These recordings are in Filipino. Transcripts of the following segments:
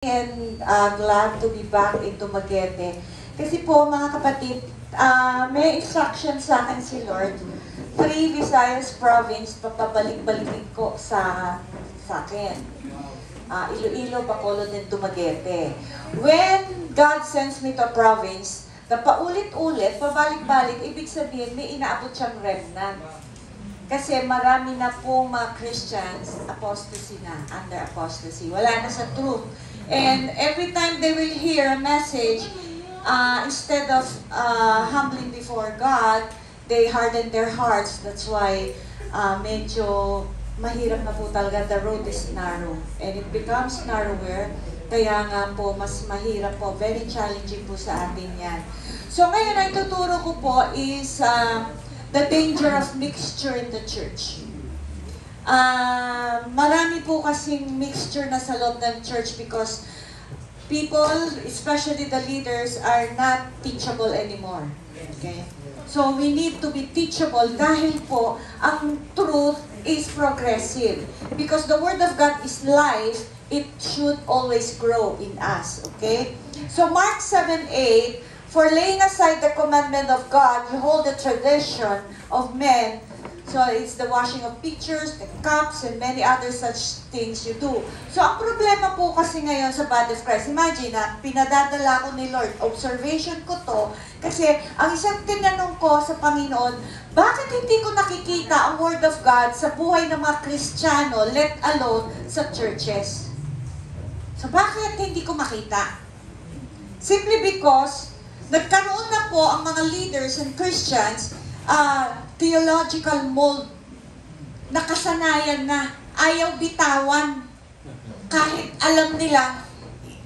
And glad to be back in Dumaguete. Kasi po mga kapatid, may instruction sa akin si Lord. 3 Visayas Province, papabalik-balikin ko sa akin. Iloilo, Bacolod, and Dumaguete. When God sends me to a province, na paulit-ulit, pabalik-balik, ibig sabihin may inaabot siyang remnant. Kasi marami na pong mga Christians, apostasy na, under apostasy. Wala na sa truth. And every time they will hear a message, instead of humbling before God, they harden their hearts. That's why medyo mahirap na po talaga. The road is narrow. And it becomes narrower. Kaya nga po, mas mahirap po. Very challenging po sa atin yan. So ngayon, ang tuturo ko po is the danger of mixture in the church. Marami po kasing mixture na sa loob ng church because people, especially the leaders, are not teachable anymore. Okay? So we need to be teachable dahil po ang truth is progressive. Because the Word of God is life, it should always grow in us. Okay? So Mark 7:8, for laying aside the commandment of God, you hold the tradition of men. So it's the washing of pitchers, the cups, and many other such things you do. So ang problema po kasi ngayon sa body of Christ, imagine na pinadadala ko ni Lord, observation ko to, kasi ang isang tinanong ko sa Panginoon, bakit hindi ko nakikita ang Word of God sa buhay ng mga Kristiyano, let alone sa churches? So bakit hindi ko makita? Simply because nagkaroon na po ang mga leaders and Christians theological mold. Nakasanayan na. Ayaw bitawan. Kahit alam nila,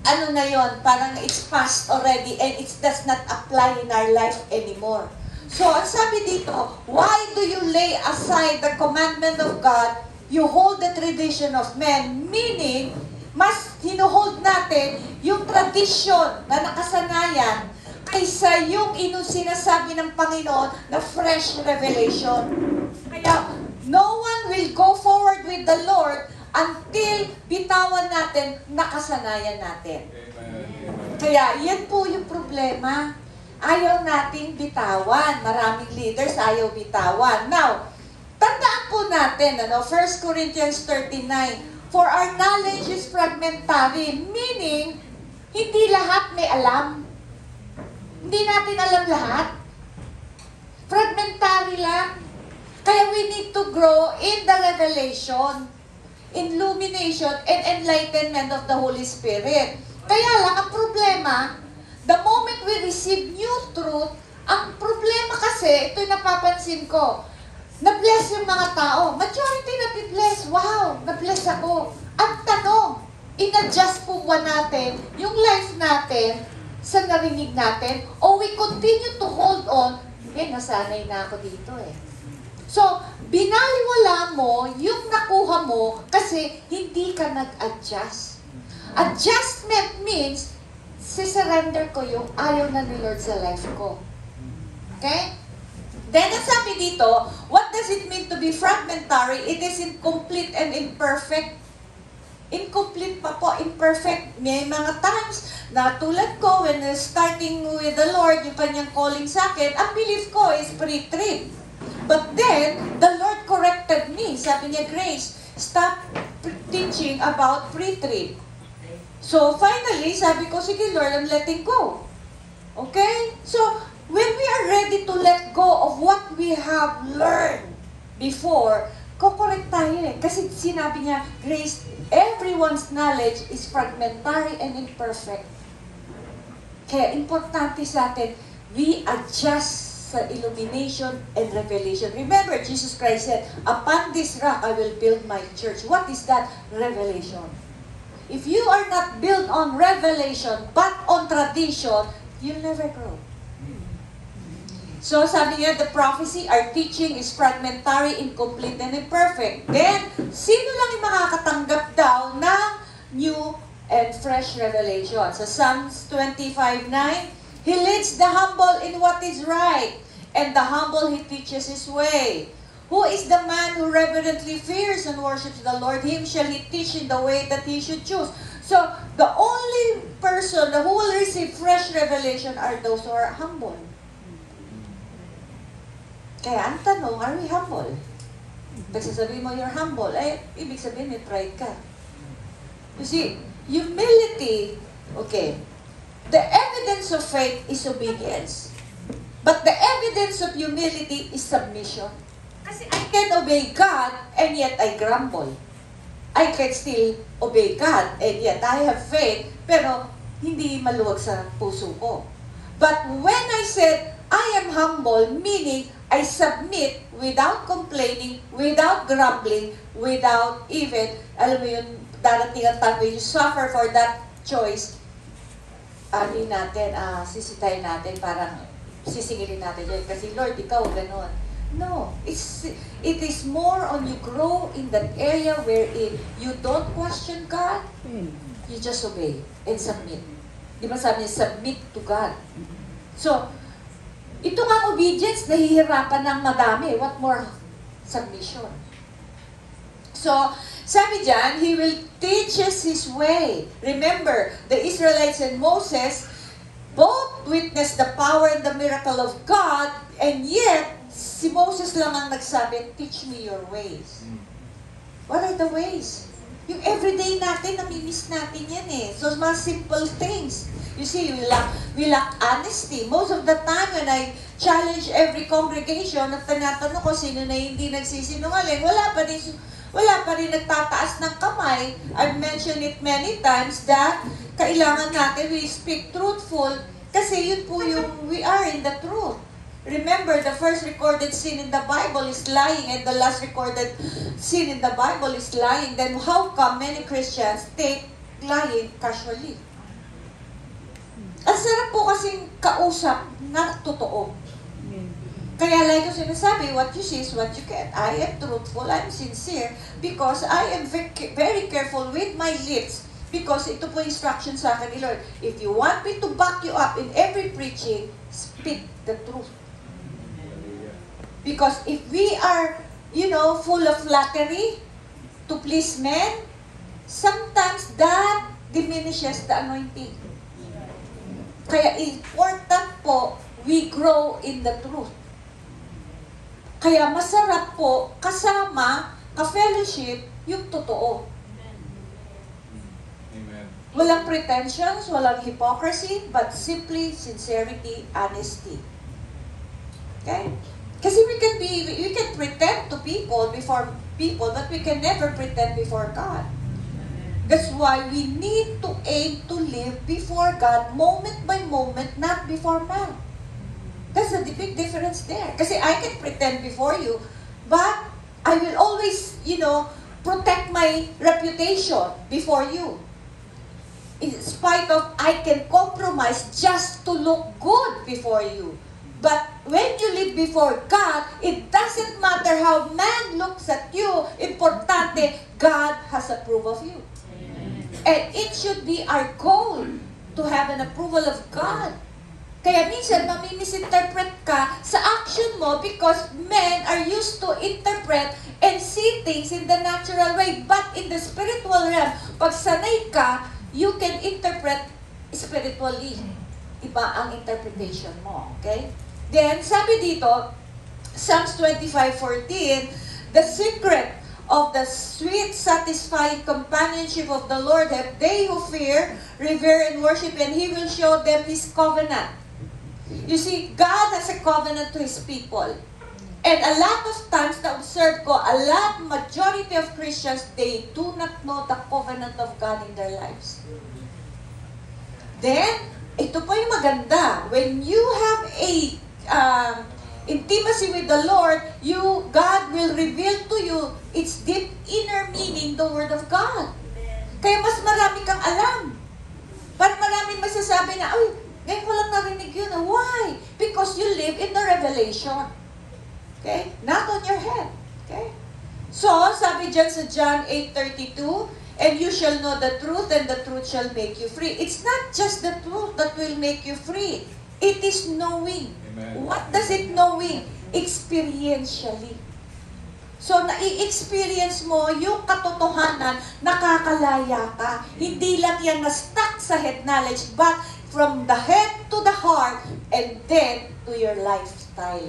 ano na yon, parang it's past already and it does not apply in our life anymore. So, ang sabi dito, why do you lay aside the commandment of God? You hold the tradition of men. Meaning, mas hinuhold natin yung tradition na nakasanayan kaysa yung sinasabi ng Panginoon na fresh revelation. Kaya, no one will go forward with the Lord until bitawan natin, nakasanayan natin. Kaya, yan po yung problema. Ayaw nating bitawan. Maraming leaders ayaw bitawan. Now, tandaan po natin, 1 Corinthians 39, for our knowledge is fragmentary, meaning, hindi lahat may alam. Hindi natin alam lahat. Fragmentary lang. Kaya we need to grow in the revelation, illumination, and enlightenment of the Holy Spirit. Kaya lang, ang problema, the moment we receive new truth, ang problema kasi, ito yung napapansin ko, na-bless yung mga tao. Majority na-bless. Wow, na-bless ako. Ang tanong, in-adjust po ba natin yung life natin sa narinig natin, o we continue to hold on, nasanay na ako dito eh. So, binaliwala mo yung nakuha mo kasi hindi ka nag-adjust. Adjustment means, sisurrender ko yung ayaw na ni Lord sa life ko. Okay? Then, ang sabi dito, what does it mean to be fragmentary? It is incomplete and imperfect. Incomplete pa po, imperfect. May mga times na tulad ko, when starting with the Lord, yung kanyang calling sa akin, ang belief ko is pre-trib. But then, the Lord corrected me. Sabi niya, Grace, stop teaching about pre-trib. So finally, sabi ko, sige Lord, I'm letting go. Okay? So, when we are ready to let go of what we have learned before, kukorek tayo eh. Kasi sinabi niya, Grace, everyone's knowledge is fragmentary and imperfect. Kaya importante sa atin, we adjust sa illumination and revelation. Remember, Jesus Christ said, upon this rock I will build my church. What is that? Revelation. If you are not built on revelation, but on tradition, you'll never grow. So sabi niya, the prophecy, our teaching is fragmentary, incomplete, and imperfect. Then, sino lang yung makakatanggap daw ng new and fresh revelation? So Psalms 25:9, He leads the humble in what is right, and the humble He teaches His way. Who is the man who reverently fears and worships the Lord? Him shall He teach in the way that he should choose. So, The only person who will receive fresh revelation are those who are humble. Kaya ang tanong, are we humble? Pag sasabihin mo you're humble, ibig sabihin may pride ka. You see, humility, okay, the evidence of faith is obedience. But the evidence of humility is submission. Kasi I can obey God and yet I grumble. I can still obey God and yet I have faith pero hindi maluwag sa puso ko. But when I said I am humble, meaning I submit without complaining, without grumbling, without even, alam mo yun, darating ang time when you suffer for that choice, sisitayin natin, parang sisingilin natin yun. Kasi Lord, ikaw ganon. No, it is more on you grow in that area wherein you don't question God, you just obey and submit. Di ba sabi niya, submit to God. So, ito nga obedience, nahihirapan ng madami. What more? Submission. So, sabi dyan, He will teach us His way. Remember, the Israelites and Moses both witnessed the power and the miracle of God, and yet, si Moses lang ang nagsabi, teach me your ways. What are the ways? Yung everyday natin, namimiss natin yan eh. So, mga simple things. You see, we lack honesty. Most of the time when I challenge every congregation at tinatanong ko sino na hindi nagsisinungaling, wala pa rin nagtataas ng kamay. I've mentioned it many times that kailangan natin we speak truthful kasi yun po yung we are in the truth. Remember, the first recorded sin in the Bible is lying and the last recorded sin in the Bible is lying. Then how come many Christians take lying casually? Ang sarap po kasing kausap na totoo. Kaya like ko sinasabi, what you see is what you get. I am truthful, I am sincere, because I am very careful with my lips. Because ito po instruction sa akin ni Lord. If you want me to back you up in every preaching, speak the truth. Because if we are, full of flattery to please men, sometimes that diminishes the anointing. Kaya important po, we grow in the truth. Kaya masarap po kasama, ka-fellowship, yung totoo. Amen. Walang pretensions, walang hypocrisy, but simply sincerity, honesty. Okay? Kasi we can pretend to people before people, but we can never pretend before God. That's why we need to aim to live before God moment by moment, not before man. That's the big difference there. Kasi I can pretend before you, but I will always, protect my reputation before you. In spite of, I can compromise just to look good before you. But when you live before God, it doesn't matter how man looks at you. Importante, God has approval of you. And it should be our goal to have an approval of God. Kaya minsan, mamimisinterpret ka sa action mo because men are used to interpret and see things in the natural way. But in the spiritual realm, pag sanay ka, you can interpret spiritually. Iba ang interpretation mo. Okay? Then, sabi dito, Psalms 25:14, the secret of the sweet, satisfying companionship of the Lord have they who fear, revere, and worship, and He will show them His covenant. You see, God has a covenant to His people. And a lot of times, na-observe ko, majority of Christians, they do not know the covenant of God in their lives. Then, ito po yung maganda. When you have a intimacy with the Lord, God will reveal to you its deep inner meaning, the Word of God. Kaya mas marami kang alam. Parang maraming masasabi na, ay, ngayon ko lang narinig yun. Why? Because you live in the revelation. Okay? Not on your head. Okay? So, sabi dyan sa John 8:32, and you shall know the truth, and the truth shall make you free. It's not just the truth that will make you free. It is knowing. Amen. What does it knowing? Experientially. So, nai-experience mo yung katotohanan, nakakalaya ka. Hindi lang yan na-stuck sa head knowledge, but from the head to the heart, and then to your lifestyle.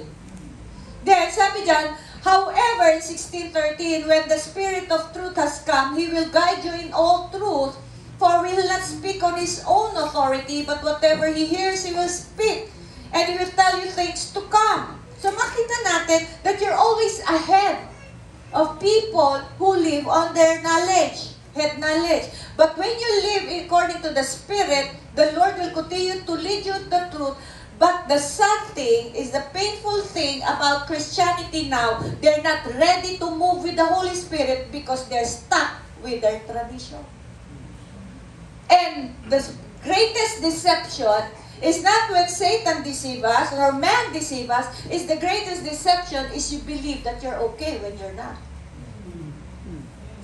Then, sabi dyan, however, in 16:13, when the Spirit of truth has come, He will guide you in all truth, for He will not speak on His own authority, but whatever He hears, He will speak, and He will tell you things to come. So, makita natin that you're always ahead of people who live on their knowledge, head knowledge. But when you live according to the Spirit, the Lord will continue to lead you to the truth. But the sad thing is the painful thing about Christianity now, they're not ready to move with the Holy Spirit because they're stuck with their tradition. And the greatest deception is not when Satan deceives us or man deceives us. Is the greatest deception is you believe that you're okay when you're not.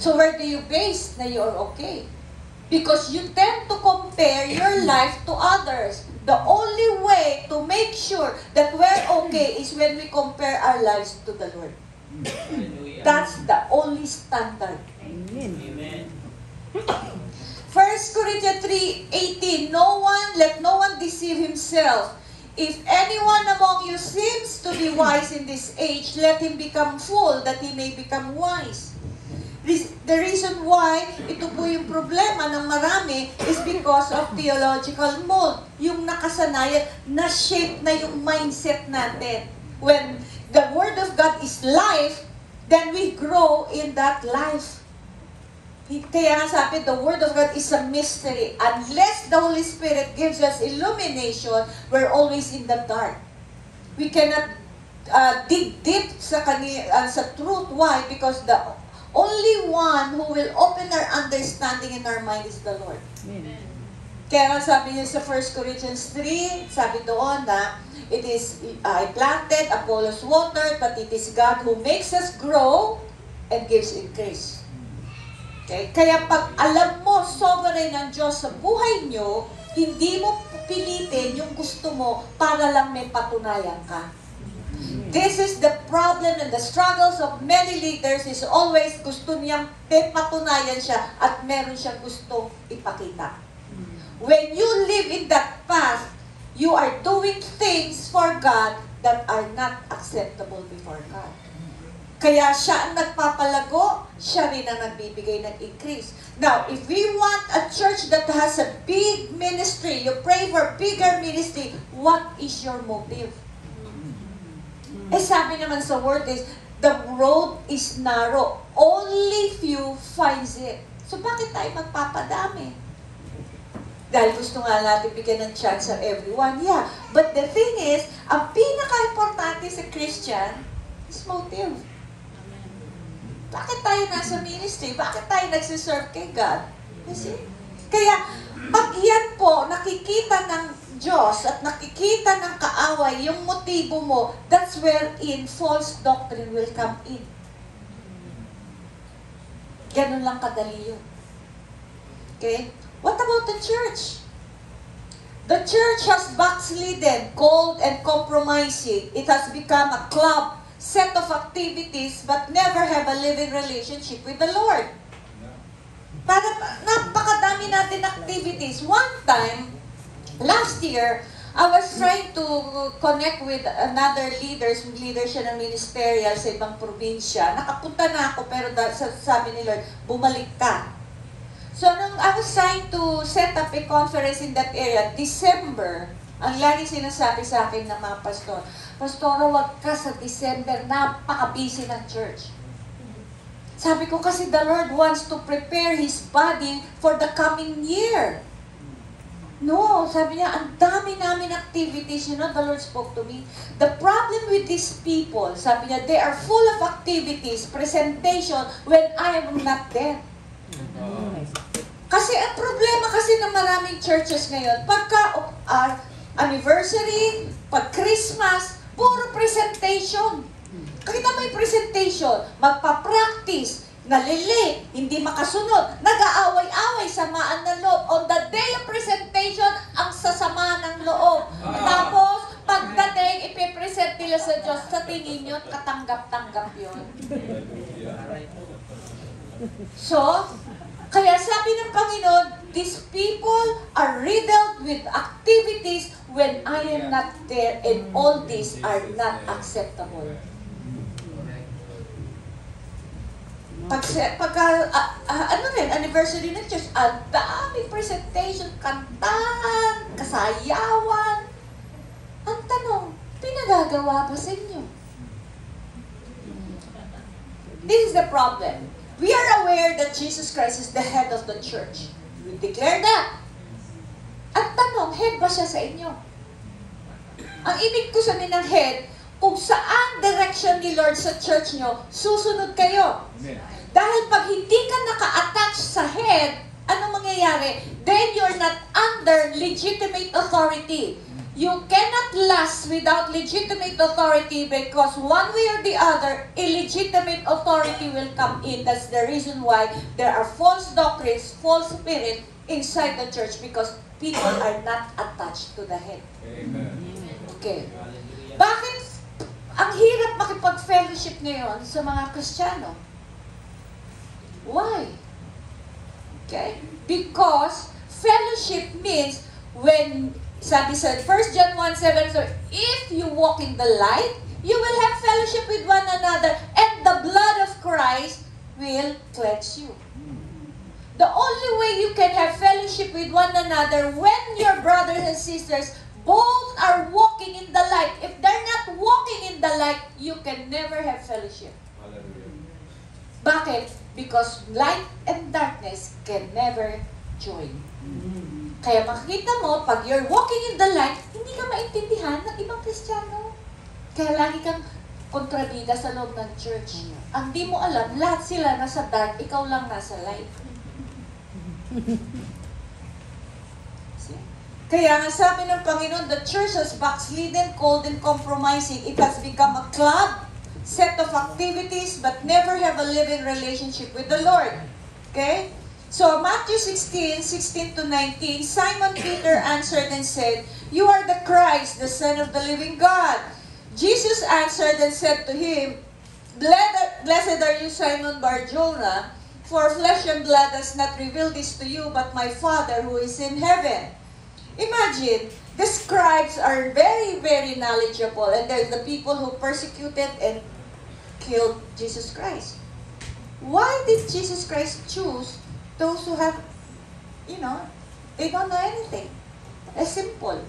So where do you base na you're okay? Because you tend to compare your life to others. The only way to make sure that we're okay is when we compare our lives to the Lord. That's the only standard. Amen. 1 Corinthians 3:18, let no one deceive himself. If anyone among you seems to be wise in this age, let him become fool, that he may become wise. The reason why ito po yung problema ng marami is because of theological mold. Yung nakasanayan, na-shape na yung mindset natin. When the Word of God is life, then we grow in that life. Kaya nga sabi, the Word of God is a mystery. Unless the Holy Spirit gives us illumination, we're always in the dark. We cannot dig deep sa truth. Why? Because the only one who will open our understanding in our mind is the Lord. Amen. Kaya nga sabi niya sa 1 Corinthians 3, sabi doon na, it is, I planted, Apollos watered, but it is God who makes us grow and gives increase. Okay? Kaya pag alam mo, sovereign ng Diyos sa buhay nyo, hindi mo pilitin yung gusto mo para lang may patunayan ka. This is the problem and the struggles of many leaders is always gusto niyang may patunayan siya at meron siyang gustong ipakita. When you live in that path, you are doing things for God that are not acceptable before God. Kaya siya ang nagpapalago, siya rin ang nagbibigay ng increase. Now, if we want a church that has a big ministry, you pray for bigger ministry, what is your motive? Eh sabi naman sa word is, the road is narrow. Only few finds it. So bakit tayo magpapadami? Dahil gusto nga natin bigyan ng chance sa everyone. Yeah, but the thing is, ang pinaka-importante sa Christian is motive. Bakit tayo nasa ministry? Bakit tayo nagsiserve kay God? You see? Kaya, pag yan po, nakikita ng Diyos at nakikita ng kaaway, yung motibo mo, that's where in false doctrine will come in. Ganun lang kadali yun. Okay? What about the church? The church has backslidden, cold and compromising. It has become a club, set of activities, but never have a living relationship with the Lord. Para napakadami natin activities. One time, last year, I was trying to connect with another leader siya ng ministerial sa ibang probinsya. Nakapunta na ako, pero sabi ni Lord, bumalik ka. So, nung I was trying to set up a conference in that area, December, ang lagi sinasabi sa akin ng mga pastor, Pastora, wag ka sa December, napaka-busy ng church. Sabi ko, kasi the Lord wants to prepare His body for the coming year. No, sabi niya, ang dami namin activities. You know, the Lord spoke to me. The problem with these people, sabi niya, they are full of activities, presentation, when I am not there. Kasi ang problema kasi ng maraming churches ngayon, pagka anniversary, pag Christmas, puro presentation. Kita mo yung presentation, magpa-practice, nalilate, hindi makasunod, nag-aaway-away, samaan ng loob. On the day of presentation, ang sasama ng loob. Tapos, pagdating, ipipresent nila sa Diyos, sa tingin nyo, katanggap-tanggap yun. So, kaya sabi ng Panginoon, these people are riddled with activities when I am not there, and all these are not acceptable. Anniversary ng church, ang daming presentation, kantahan, kasayawan. Ang tanong, pinagagawa ba sa inyo? This is the problem. We are aware that Jesus Christ is the head of the church. We declare that. At tanong, head ba siya sa inyo? Ang ibig ko sabihin ng head, kung saan direction ni Lord sa church nyo, susunod kayo. Dahil pag hindi ka naka-attach sa head, anong mangyayari? Then you're not under legitimate authority. You cannot last without legitimate authority because one way or the other, illegitimate authority will come in. That's the reason why there are false doctrines, false spirit inside the church because people are not attached to the head. Amen. Okay. Bakit ang hirap makipag-fellowship ngayon sa mga Kristiyano? Why? Okay? Because fellowship means when, sabi sa 1 John 1:7, so if you walk in the light, you will have fellowship with one another, and the blood of Christ will cleanse you. The only way you can have fellowship with one another when your brothers and sisters both are walking in the light. If they're not walking in the light, you can never have fellowship. Hallelujah. Bakit? Because light and darkness can never join. Kaya makikita mo, pag you're walking in the light, hindi ka maintindihan ng ibang Kristiyano. Kaya lagi kang kontrabida sa loob ng church. Ang di mo alam, lahat sila nasa dark, ikaw lang nasa light. See? Kaya nga sabi ng Panginoon, the church has backslidden, cold, and compromising. It has become a club, set of activities, but never have a living relationship with the Lord. Okay? So, Matthew 16 to 19, Simon Peter answered and said, "You are the Christ, the Son of the living God." Jesus answered and said to him, "Blessed are you, Simon Bar-Jonah, for flesh and blood has not revealed this to you, but my Father who is in heaven." Imagine, the scribes are very, very knowledgeable, and they're the people who persecuted and killed Jesus Christ. Why did Jesus Christ choose those who have, they don't know anything? It's simple.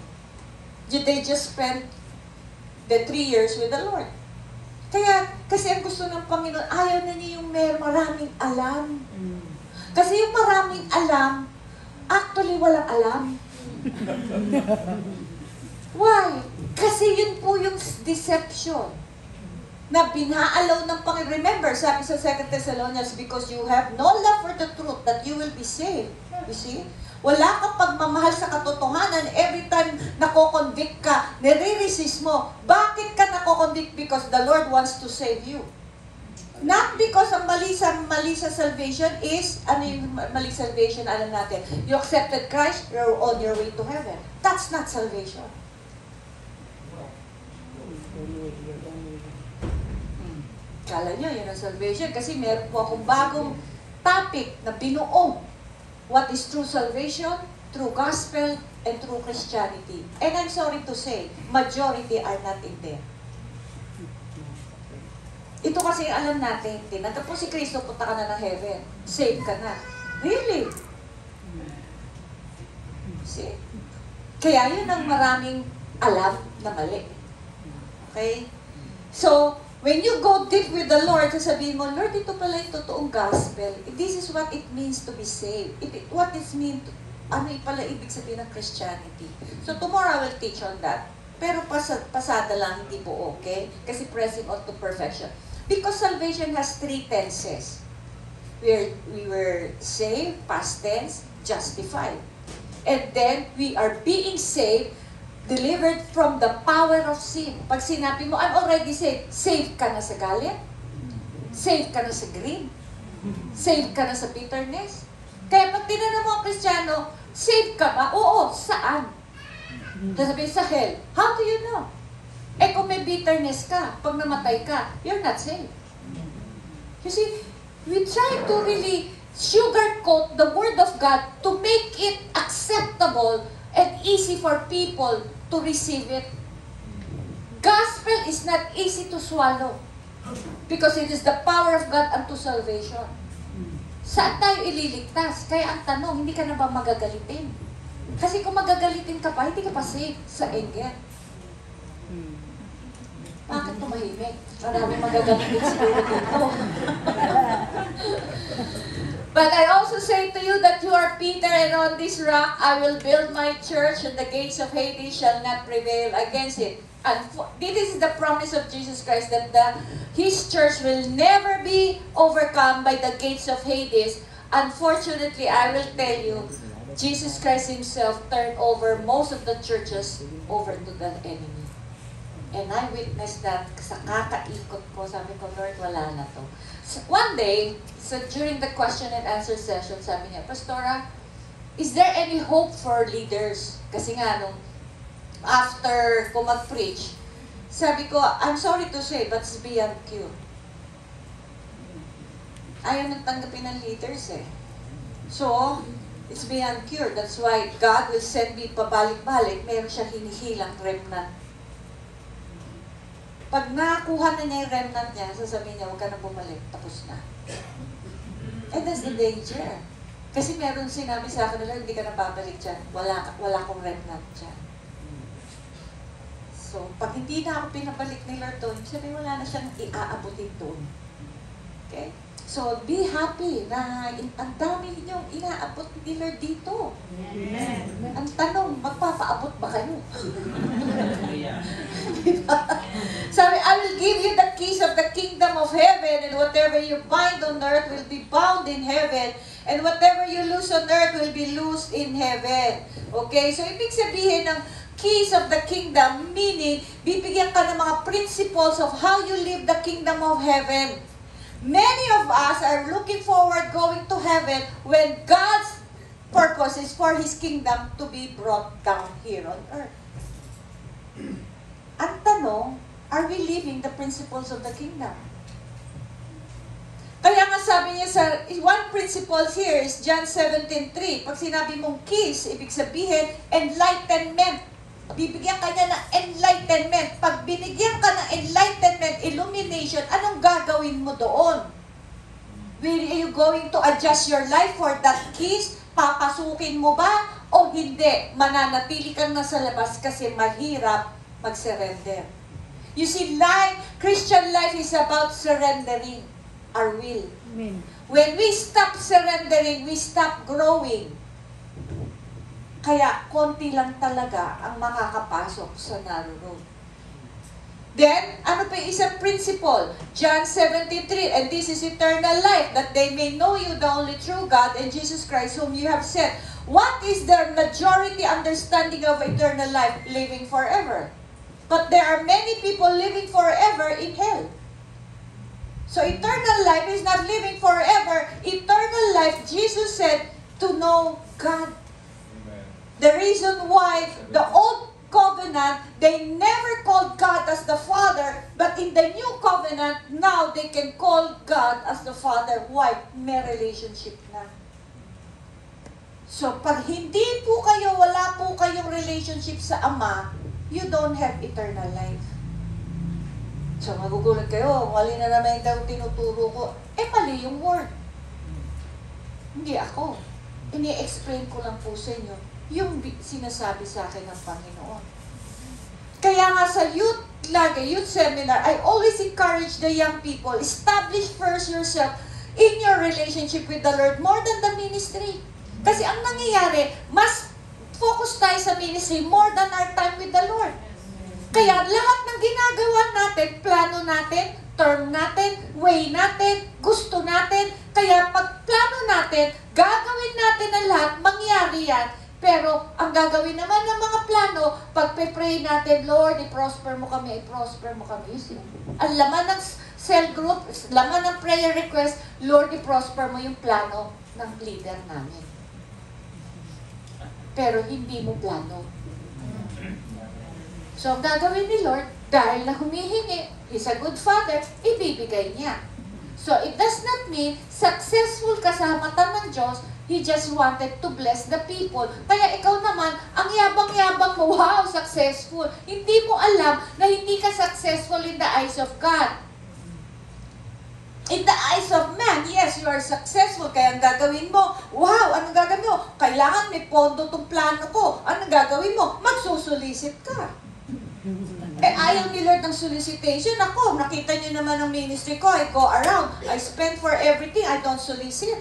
They just spent the 3 years with the Lord. Kaya, kasi ang gusto ng Panginoon, ayaw na niya yung maraming alam. Kasi yung maraming alam, actually walang alam. Why? Kasi yun po yung deception na binaalaw ng Panginoon. Remember, sabi sa 2 Thessalonians, because you have no love for the truth, that you will be saved. You see? Wala kang pagmamahal sa katotohanan. Every time nako-convict ka, nire-resist mo. Bakit ka nako-convict? Because the Lord wants to save you. Not because ang mali sa salvation is, ano yung mali salvation, alam natin, you accepted Christ, you're on your way to heaven. That's not salvation. Kala nyo, yun ang salvation. Kasi meron po akong bagong topic na binuo. What is true salvation? True gospel and true Christianity. And I'm sorry to say, majority are not in there. Ito kasi alam natin, tinanggap po si Kristo, punta ka na ng heaven. Save ka na. Really? See? Kaya yun ang maraming alam na mali. Okay? So, when you go deep with the Lord, sasabihin mo, Lord, ito pala yung totoong gospel. This is what it means to be saved. What it means, ano pala ibig sabihin ng Christianity. So, tomorrow I will teach on that. Pero pasada lang, hindi po okay. Kasi pressing on to perfection. Because salvation has 3 tenses. We were saved, past tense, justified. And then, we are being saved, delivered from the power of sin. Pag sinabi mo, I'm already saved, saved ka na sa galit, saved ka na sa greed, saved ka na sa bitterness. Kaya pag tinanong mo ang Kristiyano, saved ka ba? Oo, saan? Sasabihin sa hell. How do you know? Kung may bitterness ka, pag namatay ka, you're not saved. You see, We try to really sugarcoat the Word of God to make it acceptable and easy for people to receive it. Gospel is not easy to swallow because it is the power of God unto salvation. Saan tayo ililigtas? Kaya ang tanong, hindi ka na ba magagalitin? Kasi kung magagalitin ka pa, hindi ka pa safe sa anger. Bakit tumahimik? Maraming magagalitin siguro dito. But I also say to you that you are Peter, and on this rock I will build my church, and the gates of Hades shall not prevail against it. And this is the promise of Jesus Christ, that His church will never be overcome by the gates of Hades. Unfortunately, I will tell you, Jesus Christ Himself turned over most of the churches over to the enemy. And I witnessed that sa kakaikot ko. Sabi ko, Lord, wala na to. So one day, so during the question and answer session, sabi niya, Pastora, is there any hope for leaders? Kasi nga, nung after ko mag-preach, sabi ko, I'm sorry to say, but it's beyond cure. Ayaw nang tanggapin ng leaders eh. So, it's beyond cure. That's why God will send me pabalik-balik. Meron siya hinihilang remnant. Pag nakuha na niya yung remnant niya, sasabihin niya, huwag ka na bumalik, tapos na. And that's the danger. Kasi meron sinabi sa akin nila, hindi ka na babalik dyan. Wala akong remnant dyan. So, pag hindi na ako pinabalik ni Lord doon, sabi wala na siyang iaabutin doon. Okay? So, be happy na ang dami ninyong inaabot ni Lord dito. Amen. Ang tanong, magpapaabot ba kayo? Diba? Sabi, I will give you the keys of the kingdom of heaven, and whatever you bind on earth will be bound in heaven, and whatever you loose on earth will be loosed in heaven. Okay? So, ibig sabihin ng keys of the kingdom, meaning, bibigyan ka ng mga principles of how you live the kingdom of heaven. Many of us are looking forward going to heaven when God's purpose is for His kingdom to be brought down here on earth. Ang tanong, are we living the principles of the kingdom? Kaya nga sabi niya sa one principle here is John 17:3. Pag sinabi mong keys, ibig sabihin enlightenment. Bibigyan ka niya ng enlightenment. Pag binigyan ka ng enlightenment, illumination, anong gagawin mo doon? Are you going to adjust your life for that keys? Papasukin mo ba? O hindi? Mananatili kang nasa labas kasi mahirap mag-surrender. You see, Christian life is about surrendering our will. Amen. When we stop surrendering, we stop growing. Kaya, konti lang talaga ang makakapasok sa narrow road. Then, ano pa yung isang principle? John 17:3, and this is eternal life, that they may know you, the only true God, and Jesus Christ, whom you have sent. What is the majority understanding of eternal life? Living forever. But there are many people living forever in hell. So, eternal life is not living forever. Eternal life, Jesus said, to know God. The reason why the old covenant, they never called God as the Father, but in the new covenant, now they can call God as the Father. Why? May relationship na. So, pag hindi po kayo, wala po kayong relationship sa Ama, you don't have eternal life. So, magugulat kayo, mali na naman daw tinuturo ko. Mali yung word. Hindi ako. Ini-explain ko lang po sa inyo yung sinasabi sa akin ng Panginoon. Kaya nga sa youth seminar, I always encourage the young people, establish first yourself in your relationship with the Lord more than the ministry. Kasi ang nangyayari, mas focus tayo sa ministry more than our time with the Lord. Kaya lahat ng ginagawa natin, plano natin, term natin, way natin, gusto natin, kaya pag plano natin, gagawin natin ang lahat, mangyari yan. Pero, ang gagawin naman ng mga plano, pag-pray natin, Lord, i-prosper mo kami, i-prosper mo kami. Ang laman ng cell group, laman ng prayer request, Lord, i-prosper mo yung plano ng leader namin. Pero, hindi mo plano. So, ang gagawin ni Lord, dahil na humihingi, He's a good Father, ibibigay niya. So, it does not mean successful ka sa mata ng Diyos. He just wanted to bless the people. Kaya ikaw naman, ang yabang-yabang mo, wow, successful. Hindi mo alam na hindi ka successful in the eyes of God. In the eyes of man, yes, you are successful. Kaya ang gagawin mo, wow, anong gagawin mo? Kailangan may pondo tong plano ko. Anong gagawin mo? Magsusulisit ka. Ayaw ni Lord ng solicitation. Ako, nakita niyo naman ang ministry ko. I go around. I spend for everything. I don't solicit.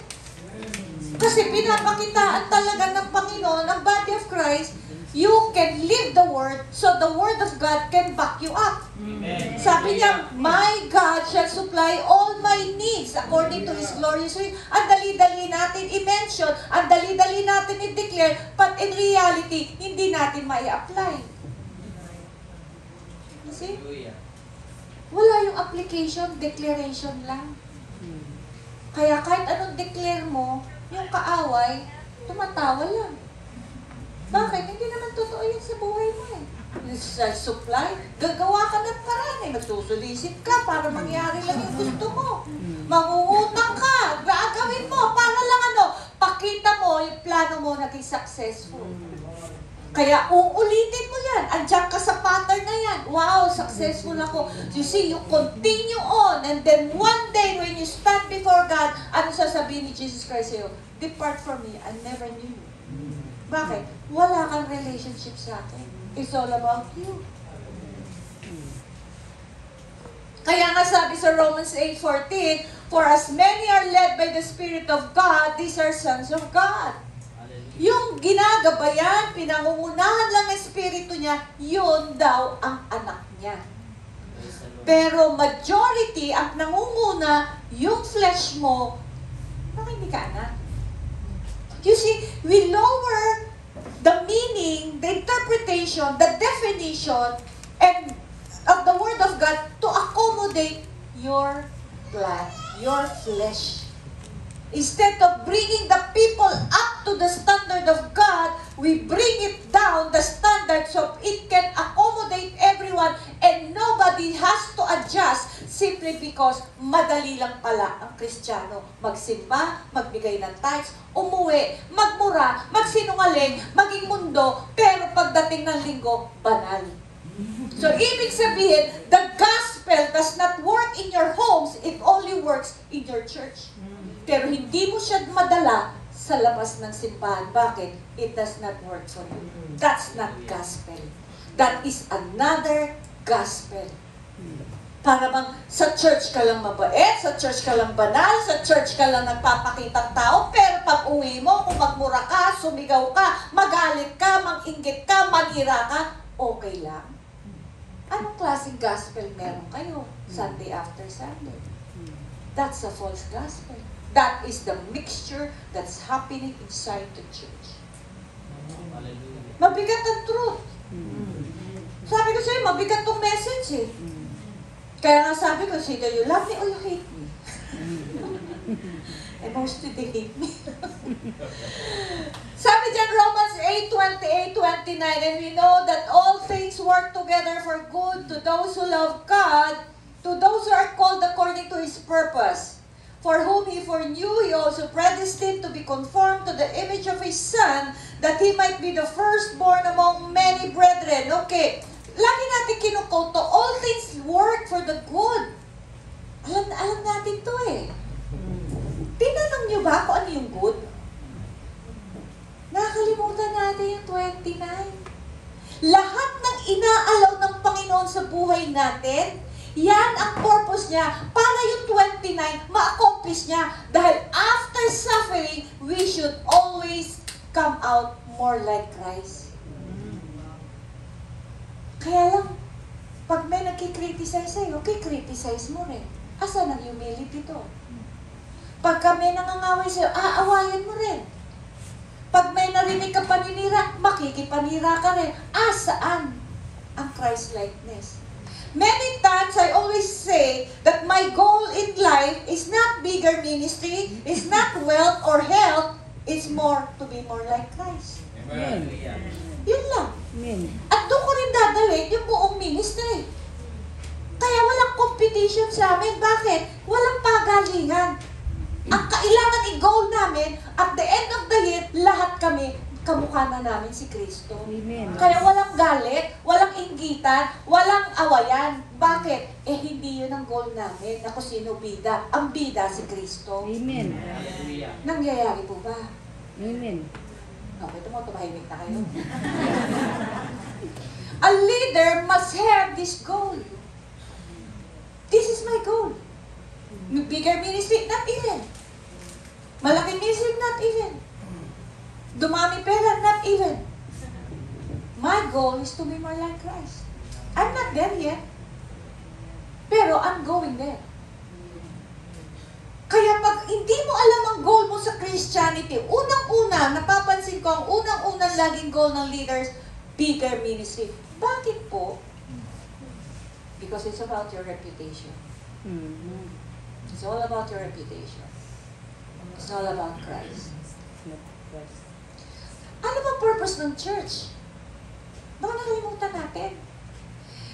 Kasi pinapakitaan talaga ng Panginoon, ang body of Christ, you can live the Word so the Word of God can back you up. Amen. Sabi niya, my God shall supply all my needs according to His glorious riches. Ang dali-dali natin i-mention, ang dali-dali natin i-declare, but in reality, hindi natin mai-apply. You see? Hallelujah. Wala yung application, declaration lang. Kaya kahit anong declare mo, yung kaaway, tumatawa lang. Bakit? Hindi naman totoo yan sa buhay mo eh. Sa supply, gagawa ka ng paraan eh. Magsusulisit ka para mangyari lang yung gusto mo. Mangungutang ka, gagawin mo para lang pakita mo yung plano mo naging successful. Kaya uulitin mo yan. Andiyan ka sa pattern na yan. Wow, successful ako. You see, you continue on. And then one day when you stand before God, ano sasabihin ni Jesus Christ sa'yo? Depart from me, I never knew you. Bakit? Wala kang relationship sa akin. It's all about you. Kaya nga sabi sa Romans 8:14, for as many are led by the Spirit of God, these are sons of God. Yung ginagabayan, pinangungunahan lang ng Espiritu niya, yun daw ang anak niya. Pero majority, ang nangunguna, yung flesh mo, bakit hindi ka anak? You see, we lower the meaning, the interpretation, the definition, and of the Word of God to accommodate your plan, your flesh. Instead of bringing the people up to the standard of God, we bring it down the standard so it can accommodate everyone and nobody has to adjust simply because madali lang pala ang Kristiyano magsimba, magbigay ng tithes, umuwi, magmura, magsinungaling, maging mundo, pero pagdating ng linggo, banal. So, ibig sabihin, the gospel does not work in your homes, it only works in your church. Pero hindi mo siya madala sa labas ng simbahan. Bakit? It does not work for you. That's not gospel. That is another gospel. Para bang sa church ka lang mabait, sa church ka lang banal, sa church ka lang nagpapakitang tao, pero pag uwi mo, kung magmura ka, sumigaw ka, magalit ka, manginggit ka, manira ka, okay lang. Anong klaseng gospel meron kayo? Sunday after Sunday. That's a false gospel. That is the mixture that's happening inside the church. Hallelujah. Mabigat ang truth. Sabi ko sa'yo, mabigat tong message eh. Kaya nga sabi ko, either you love me or you hate me. And mostly they hate me. Sabi dyan, Romans 8:28-29, and we know that all things work together for good to those who love God, to those who are called according to His purpose. For whom He foreknew, He also predestined to be conformed to the image of His Son, that He might be the firstborn among many brethren. Okay, lagi natin kinukoto, all things work for the good. Alam natin to eh. Tinanong nyo ba kung ano yung good? Nakakalimutan natin yung 29. Lahat ng inaalaw ng Panginoon sa buhay natin, yan ang purpose niya para yung 29 ma-accomplish niya. Dahil after suffering, we should always come out more like Christ. Kaya lang, pag may nagkikriticize sa'yo, kikriticize mo rin. Asan ang humility to? Pag may nangangaway sa'yo, aawayan mo rin. Pag may narinig ka paninira, makikipanira ka rin. Saan ang Christ-likeness? Many times I always say that my goal in life is not bigger ministry, is not wealth or health, it's more to be more like Christ. Amen. Yun lang. Amen. At doon ko rin dadalhin yung buong ministry. Kaya walang competition sa amin. Bakit? Walang kagalingan. Ang kailangan i-goal namin, at the end of the year, lahat kami, kamukha na namin si Kristo. Amen. Kaya walang galit, walang inggitan, walang awayan. Bakit? Hindi yun ang goal namin na kung sino bida. Ang bida si Kristo. Amen. Hallelujah. Nangyayari po ba? Amen. Okay, tumahimik na kayo. A leader must have this goal. This is my goal. Bigger ministry, not even. Malaking ministry, not even. Dumami pera, not even. My goal is to be more like Christ. I'm not there yet. Pero I'm going there. Kaya pag hindi mo alam ang goal mo sa Christianity, unang-una, napapansin ko ang unang-unang laging goal ng leaders, bigger ministry. Bakit po? Because it's about your reputation. Mhm. It's all about your reputation. It's all about Christ. Ano ba purpose ng church? Baka nakalimutan natin.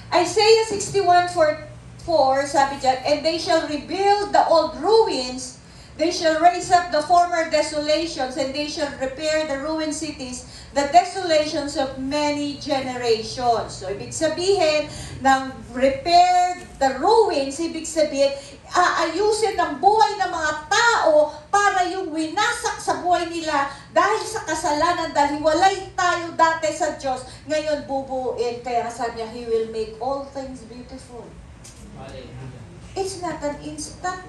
Isaiah 61:4, sabi dyan, and they shall rebuild the old ruins, they shall raise up the former desolations, and they shall repair the ruined cities, the desolations of many generations. So, ibig sabihin, ng repair the ruins, ibig sabihin, aayusin ang buhay ng mga tao para yung winasak sa buhay nila dahil sa kasalanan, dahil hiwalay tayo dati sa Diyos, ngayon bubuuin. Kaya sabi niya, He will make all things beautiful. Hallelujah. It's not an instant.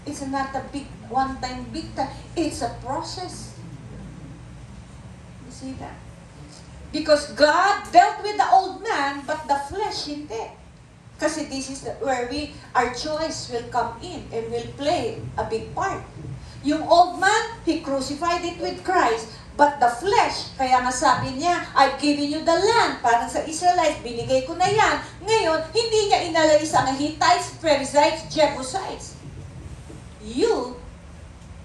It's not a big, one-time big time. It's a process. You see that? Because God dealt with the old man, but the flesh hindi. Kasi this is where our choice will come in and will play a big part. Yung old man, he crucified it with Christ. But the flesh, kaya nga sabi niya, I've given you the land. Parang sa Israelites, binigay ko na yan. Ngayon, hindi niya inalaysa ang Hittites, Perizzites, Jebusites. You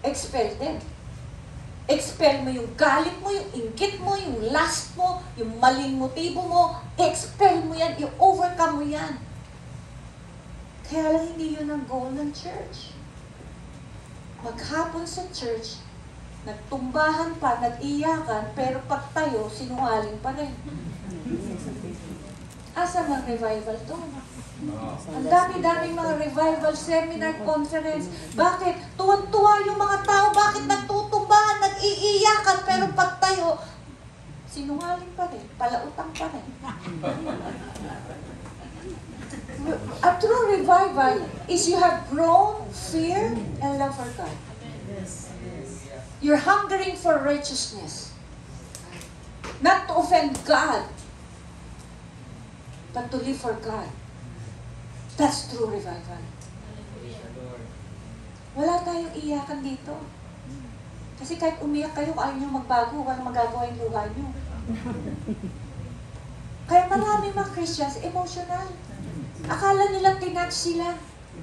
expel them. Expel mo yung galit mo, yung inggit mo, yung lust mo, yung maling motibo mo. Expel mo yan, i-overcome mo yan. Kaya lang hindi yun ang goal ng church. Maghapon sa church, nagtumbahan pa, nag-iyakan, pero pagtayo, sinungaling pa rin. Asa ng revival to? Ang dami-daming mga revival, seminar, conference. Bakit? Tuwan-tuwa yung mga tao. Bakit nagtutumbahan, nag-iiyakan, pero pagtayo, sinungaling pa rin, palautang pa rin. A true revival is you have grown fear and love for God. You're hungering for righteousness. Not to offend God, but to live for God. That's true revival. Wala tayong iyakan dito. Kasi kahit umiyak kayo, kung ayaw nyo magbago, walang magagawa yung luha nyo. Kaya marami mga Christians, emotional. Akala nila tinatch sila,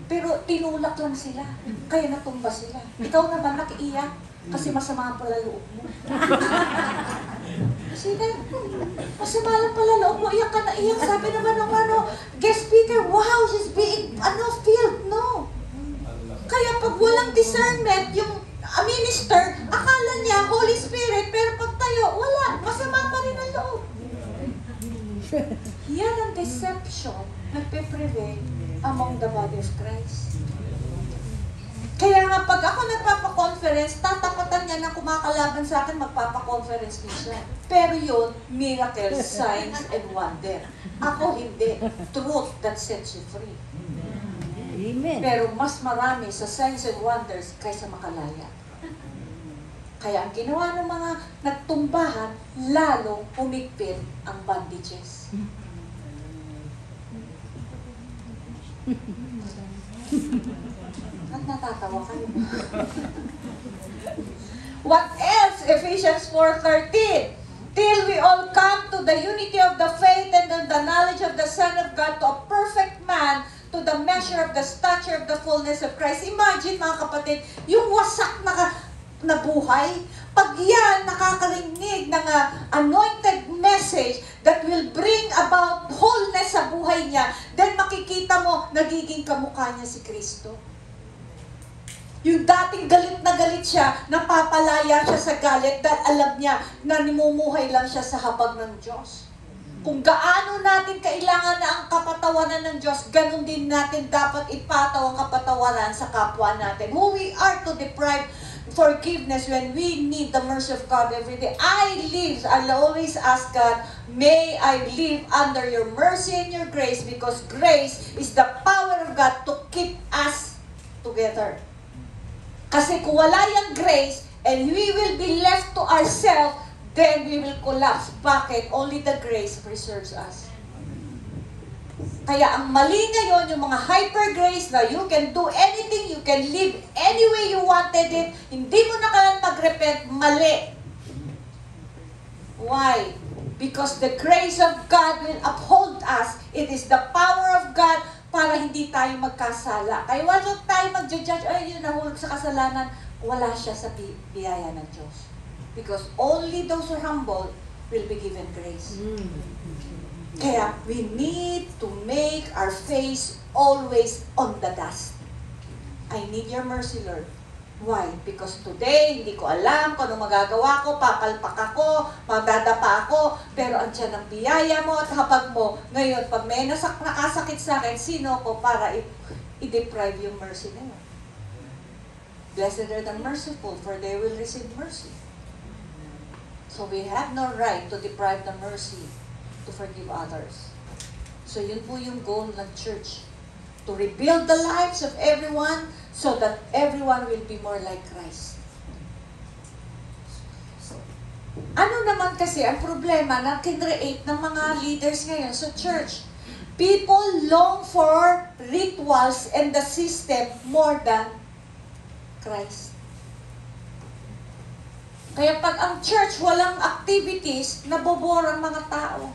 pero tinulak lang sila. Kaya natumba sila. Ikaw naman nakiiyak kasi masama ang palaloob mo. Kasi masama lang palaloob mo, iyak ka na iyak. Sabi naman ng guest speaker, wow, she's being, filled. No. Kaya pag walang discernment, yung minister, akala niya, Holy Spirit, pero pag tayo, wala. Masama pa rin ang loob. Yan ang deception nagpe-prevail among the body of Christ. Kaya nga pag ako nagpapa-conference, tatapatan niya na kumakalaban sa akin, magpapa-conference din siya. Pero yun, miracles, signs, and wonder. Ako hindi. Truth that sets you free. Amen. Pero mas marami sa signs and wonders kaysa makalaya. Kaya ang ginawa ng mga nagtumbahan, lalong umigpit ang bandages. At natatawa kayo. What else? Ephesians 4:13. Till we all come to the unity of the faith and the knowledge of the Son of God, to a perfect man, to the measure of the stature of the fullness of Christ. Imagine mga kapatid, yung wasak na buhay, pag yan nakakarinig ng anointed message that will bring about wholeness sa buhay niya, then makikita mo, nagiging kamukha niya si Kristo. Yung dating galit na galit siya, napapalaya siya sa galit dahil alam niya na nimumuhay lang siya sa habag ng Diyos. Kung gaano natin kailangan na ang kapatawaran ng Diyos, ganun din natin dapat ipataw ang kapatawaran sa kapwa natin. Who we are to deprive forgiveness when we need the mercy of God every day. I'll always ask God, may I live under your mercy and your grace, because grace is the power of God to keep us together. Kasi kung wala yung grace and we will be left to ourselves, then we will collapse. Bakit? Only the grace preserves us. Kaya ang mali ngayon, yung mga hyper grace na you can do anything, you can live any way you wanted it, hindi mo na kailangan mag-repent, mali. Why? Because the grace of God will uphold us. It is the power of God para hindi tayo magkasala. Kaya wala tayo mag-judge, ay yun, nahulog sa kasalanan. Wala siya sa biyaya ng Diyos. Because only those who are humble will be given grace. Kaya we need to make our face always on the dust. I need your mercy, Lord. Why? Because today, hindi ko alam kung anong magagawa ko, papalpak ako, magdadapa ako, pero andyan ang biyaya mo at habag mo. Ngayon, pag may nakasakit sa akin, sino ko para i-deprive yung mercy na yun? Blessed are the merciful, for they will receive mercy. So we have no right to deprive the mercy to forgive others. So yun po yung goal ng church. To rebuild the lives of everyone so that everyone will be more like Christ. Ano naman kasi ang problema na kinreate ng mga leaders ngayon sa church? People long for rituals and the system more than Christ. Kaya pag ang church walang activities, nabobore ang mga tao.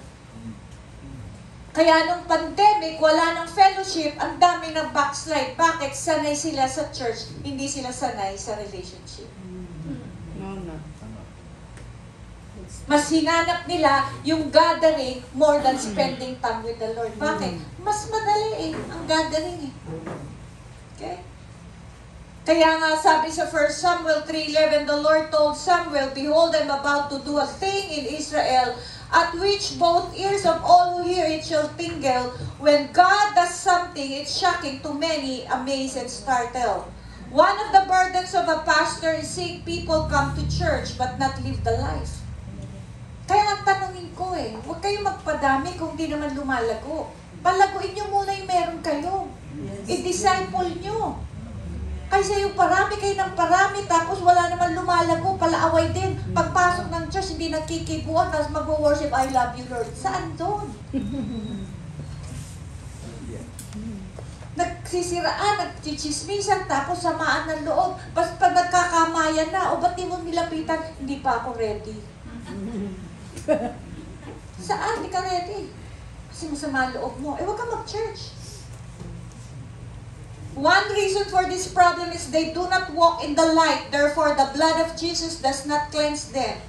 Kaya nung pandemic, wala ng fellowship, ang dami ng backslide. Bakit? Sanay sila sa church, hindi sila sanay sa relationship. Mas hinanap nila yung gathering more than spending time with the Lord. Bakit? Mas madali ang gathering Okay? Kaya nga sabi sa 1 Samuel 3:11, the Lord told Samuel, behold, I'm about to do a thing in Israel, at which both ears of all who hear it shall tingle. When God does something, it's shocking to many, amazed and startled. One of the burdens of a pastor is seeing people come to church but not live the life. Kaya ang tanongin ko huwag kayong magpadami kung di naman lumalago. Palaguin nyo muna yung meron kayo. I-disciple nyo. Kaysa yung parami kayo ng parami, tapos wala naman lumalago, palaaway din. Pagpasok ng church, hindi nagkikibuan, tapos mag-worship, I love you, Lord. Saan doon? Nagsisiraan, nagchichismisan, tapos samaan ng loob. Basta pag nagkakamayan na, o ba't di mo nilapitan? Hindi pa ako ready. Saan? Di ka ready. Kasi masama ang loob mo. Huwag ka mag-church. One reason for this problem is they do not walk in the light. Therefore, the blood of Jesus does not cleanse them.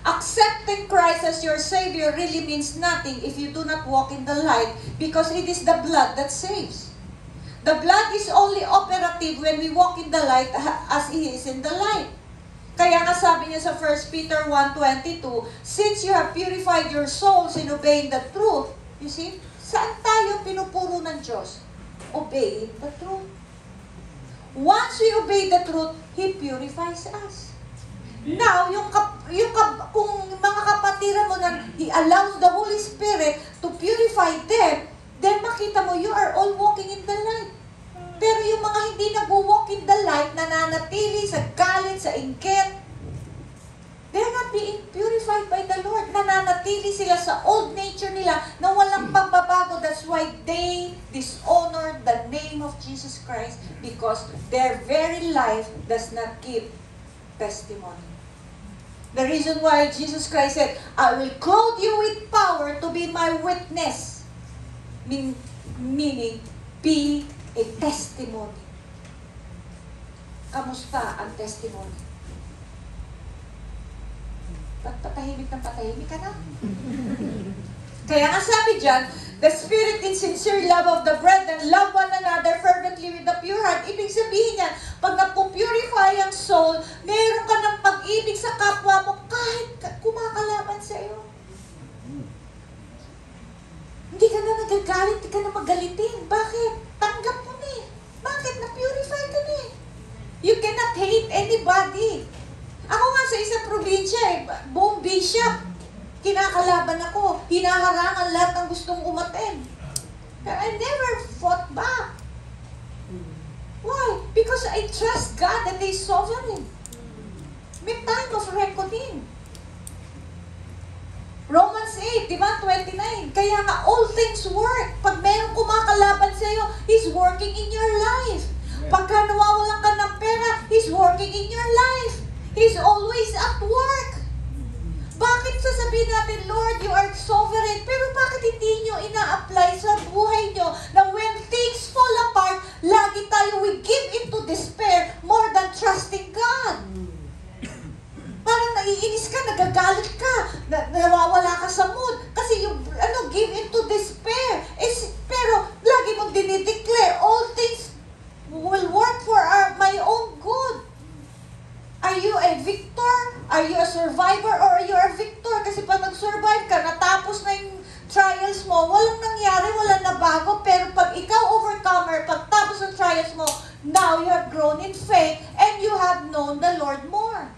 Accepting Christ as your Savior really means nothing if you do not walk in the light, because it is the blood that saves. The blood is only operative when we walk in the light as He is in the light. Kaya nga sabi niya sa 1 Peter 1:22, since you have purified your souls in obeying the truth, you see, saan tayo pinupuro ng Diyos? Obeying the truth. Once we obey the truth, He purifies us. Now, kung mga kapatiran mo na He allows the Holy Spirit to purify them, then makita mo, you are all walking in the light. Pero yung mga hindi nag-walk in the light, nananatili sa galit, sa inggit, they're not being purified by the Lord. Nananatili sila sa old nature nila na walang pagbabago. That's why they dishonor the name of Jesus Christ, because their very life does not give testimony. The reason why Jesus Christ said, I will clothe you with power to be my witness. Meaning, be a testimony. Kamusta ang testimony? Ba't patahimik ng patahimik ka na? Kaya nga sabi dyan, The Spirit in sincere love of the brethren, love one another fervently with a pure heart. Ibig sabihin yan, pag napupurify ang soul, meron ka ng pag-ibig sa kapwa mo kahit kumakalaban sa iyo. Hindi ka na nagagalit, hindi ka na magalitin. Bakit? Tanggap mo na eh. Bakit? Na-purify ka na eh. You cannot hate anybody. Ako nga sa isang probinsya eh, buong bishop, kinakalaban ako. Hinaharangan lahat ng gustong umaten. But I never fought back. Why? Because I trust God and He's sovereign. May time of reckoning. Romans 8, di ba? 29. Kaya nga, all things work. Pag mayroong kumakalaban sa iyo, He's working in your life. Pagka nawawalan ka ng pera, He's working in your life. He's always at work. Bakit sasabihin natin, Lord, you are sovereign, pero bakit hindi nyo ina-apply sa buhay nyo na when things fall apart, lagi tayo we give into despair more than trusting God? Parang naiinis ka, nagagalit ka, nawawala ka sa mood. Kasi yung, give into despair. Pero lagi mong dinideclare, all things will work for my own good. Are you a victor? Are you a survivor? Or are you a victor? Kasi pag nag-survive ka, natapos na yung trials mo, walang nangyari, walang nabago. Pero pag ikaw overcomer, pag tapos ng trials mo, now you have grown in faith and you have known the Lord more.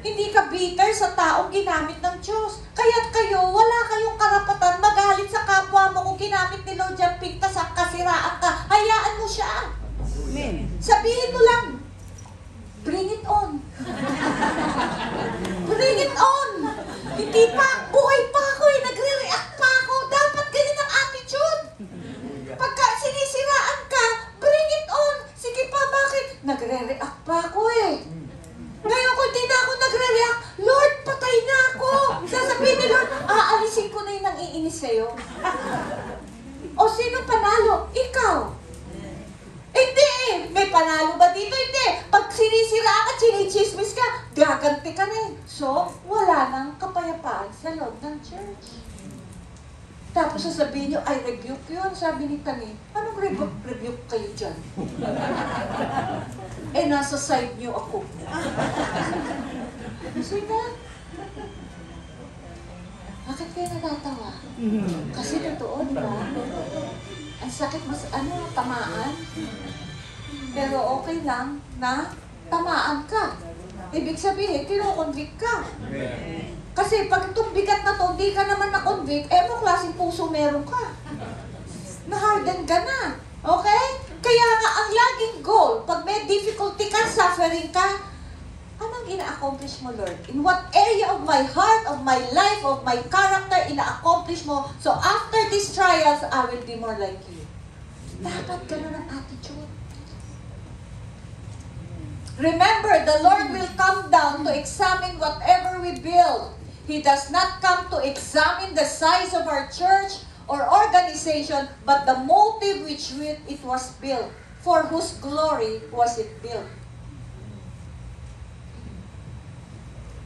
Hindi ka bitter sa taong ginamit ng Diyos. Kaya't kayo, wala kayong karapatan magalit sa kapwa mo kung ginamit ni Lord yung pinta sa kasiraan ka. Hayaan mo siya. Amen. Sabihin mo lang, bring it on. Bring it on. Hindi pa, buhay pa ako eh, nagre-react pa ako. Dapat ganyan ang attitude. Pagka sinisiraan ka, bring it on. Sige pa, bakit? Nagre-react pa ako eh. Ngayon kung hindi na ako nagre-react, Lord, patay na ako. Sasabihin ni Lord, aalisin ko na yung nang-iinis sa'yo. O sino panalo? Ikaw. Hindi eh. May panalo ba dito? Hindi. Pag sinisiraan ka, chinichismis ka, gaganti ka na eh. So, wala nang kapayapaan sa loob ng church. Tapos sasabihin nyo, I rebuke yun. Sabi ni Tani, anong rebuke kayo dyan? Eh, nasa side nyo ako. See that? Bakit kayo natatawa? Kasi totoo, di ba? Ang sakit mas, tamaan. Pero okay lang na tamaan ka. Ibig sabihin, kino-convict ka. Kasi pag itong bigat na to, di ka naman na-convict, anong klaseng puso meron ka? Na-harden ka na. Okay? Kaya nga, ang laging goal, pag may difficulty ka, suffering ka, anong ina-accomplish mo, Lord? In what area of my heart, of my life, of my character, ina-accomplish mo? So after these trials, I will be more like you. Dapat ganun ang attitude. Remember, the Lord will come down to examine whatever we build. He does not come to examine the size of our church or organization, but the motive which it was built. For whose glory was it built?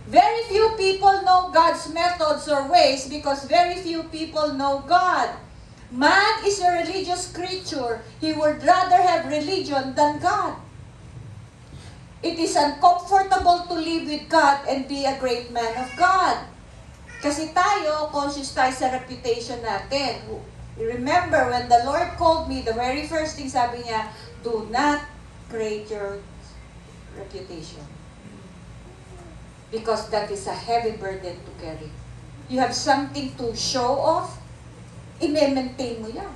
Very few people know God's methods or ways because very few people know God. Man is a religious creature. He would rather have religion than God. It is uncomfortable to live with God and be a great man of God. Kasi tayo, conscious tayo sa reputation natin. Remember, when the Lord called me, the very first thing sabi niya, do not create your reputation. Because that is a heavy burden to carry. You have something to show off, i-maintain mo yan.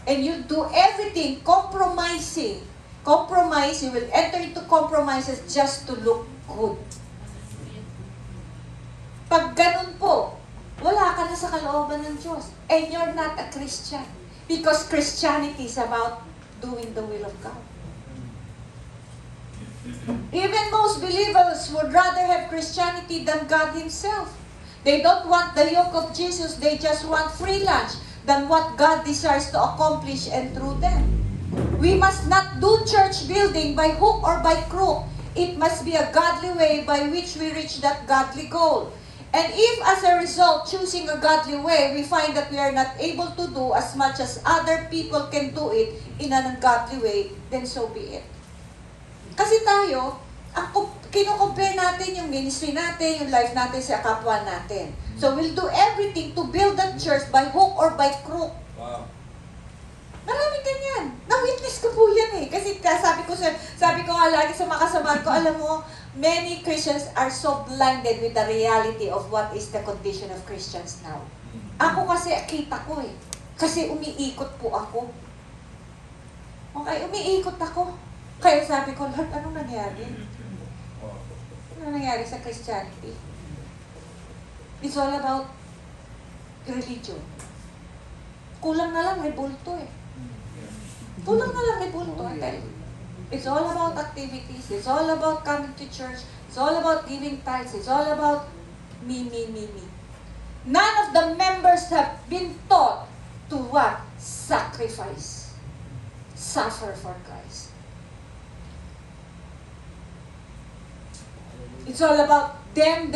And you do everything, compromising. Compromise, you will enter into compromises just to look good. Pag ganun po, wala ka na sa kalooban ng Diyos. And you're not a Christian. Because Christianity is about doing the will of God. Even most believers would rather have Christianity than God Himself. They don't want the yoke of Jesus, they just want free lunch than what God desires to accomplish and through them. We must not do church building by hook or by crook. It must be a godly way by which we reach that godly goal. And if as a result, choosing a godly way, we find that we are not able to do as much as other people can do it in an ungodly way, then so be it. Kasi tayo, kino-compare natin yung ministry natin, yung life natin sa kapwa natin. So we'll do everything to build that church by hook or by crook. Wow. Maraming ganyan. Na-witness ko po yan eh. Kasi sabi ko nga lagi sa mga kasamahan ko, alam mo, many Christians are so blinded with the reality of what is the condition of Christians now. Ako kasi, kita ko eh. Kasi umiikot po ako. Okay, umiikot ako. Kaya sabi ko, Lord, anong nangyari? Anong nangyari sa Christianity? It's all about religion. Kulang na lang, may bulto eh. Kulang na lang, may bulto. It's all about activities. It's all about coming to church. It's all about giving tithes. It's all about me. None of the members have been taught to what? Sacrifice. Suffer for Christ. It's all about them.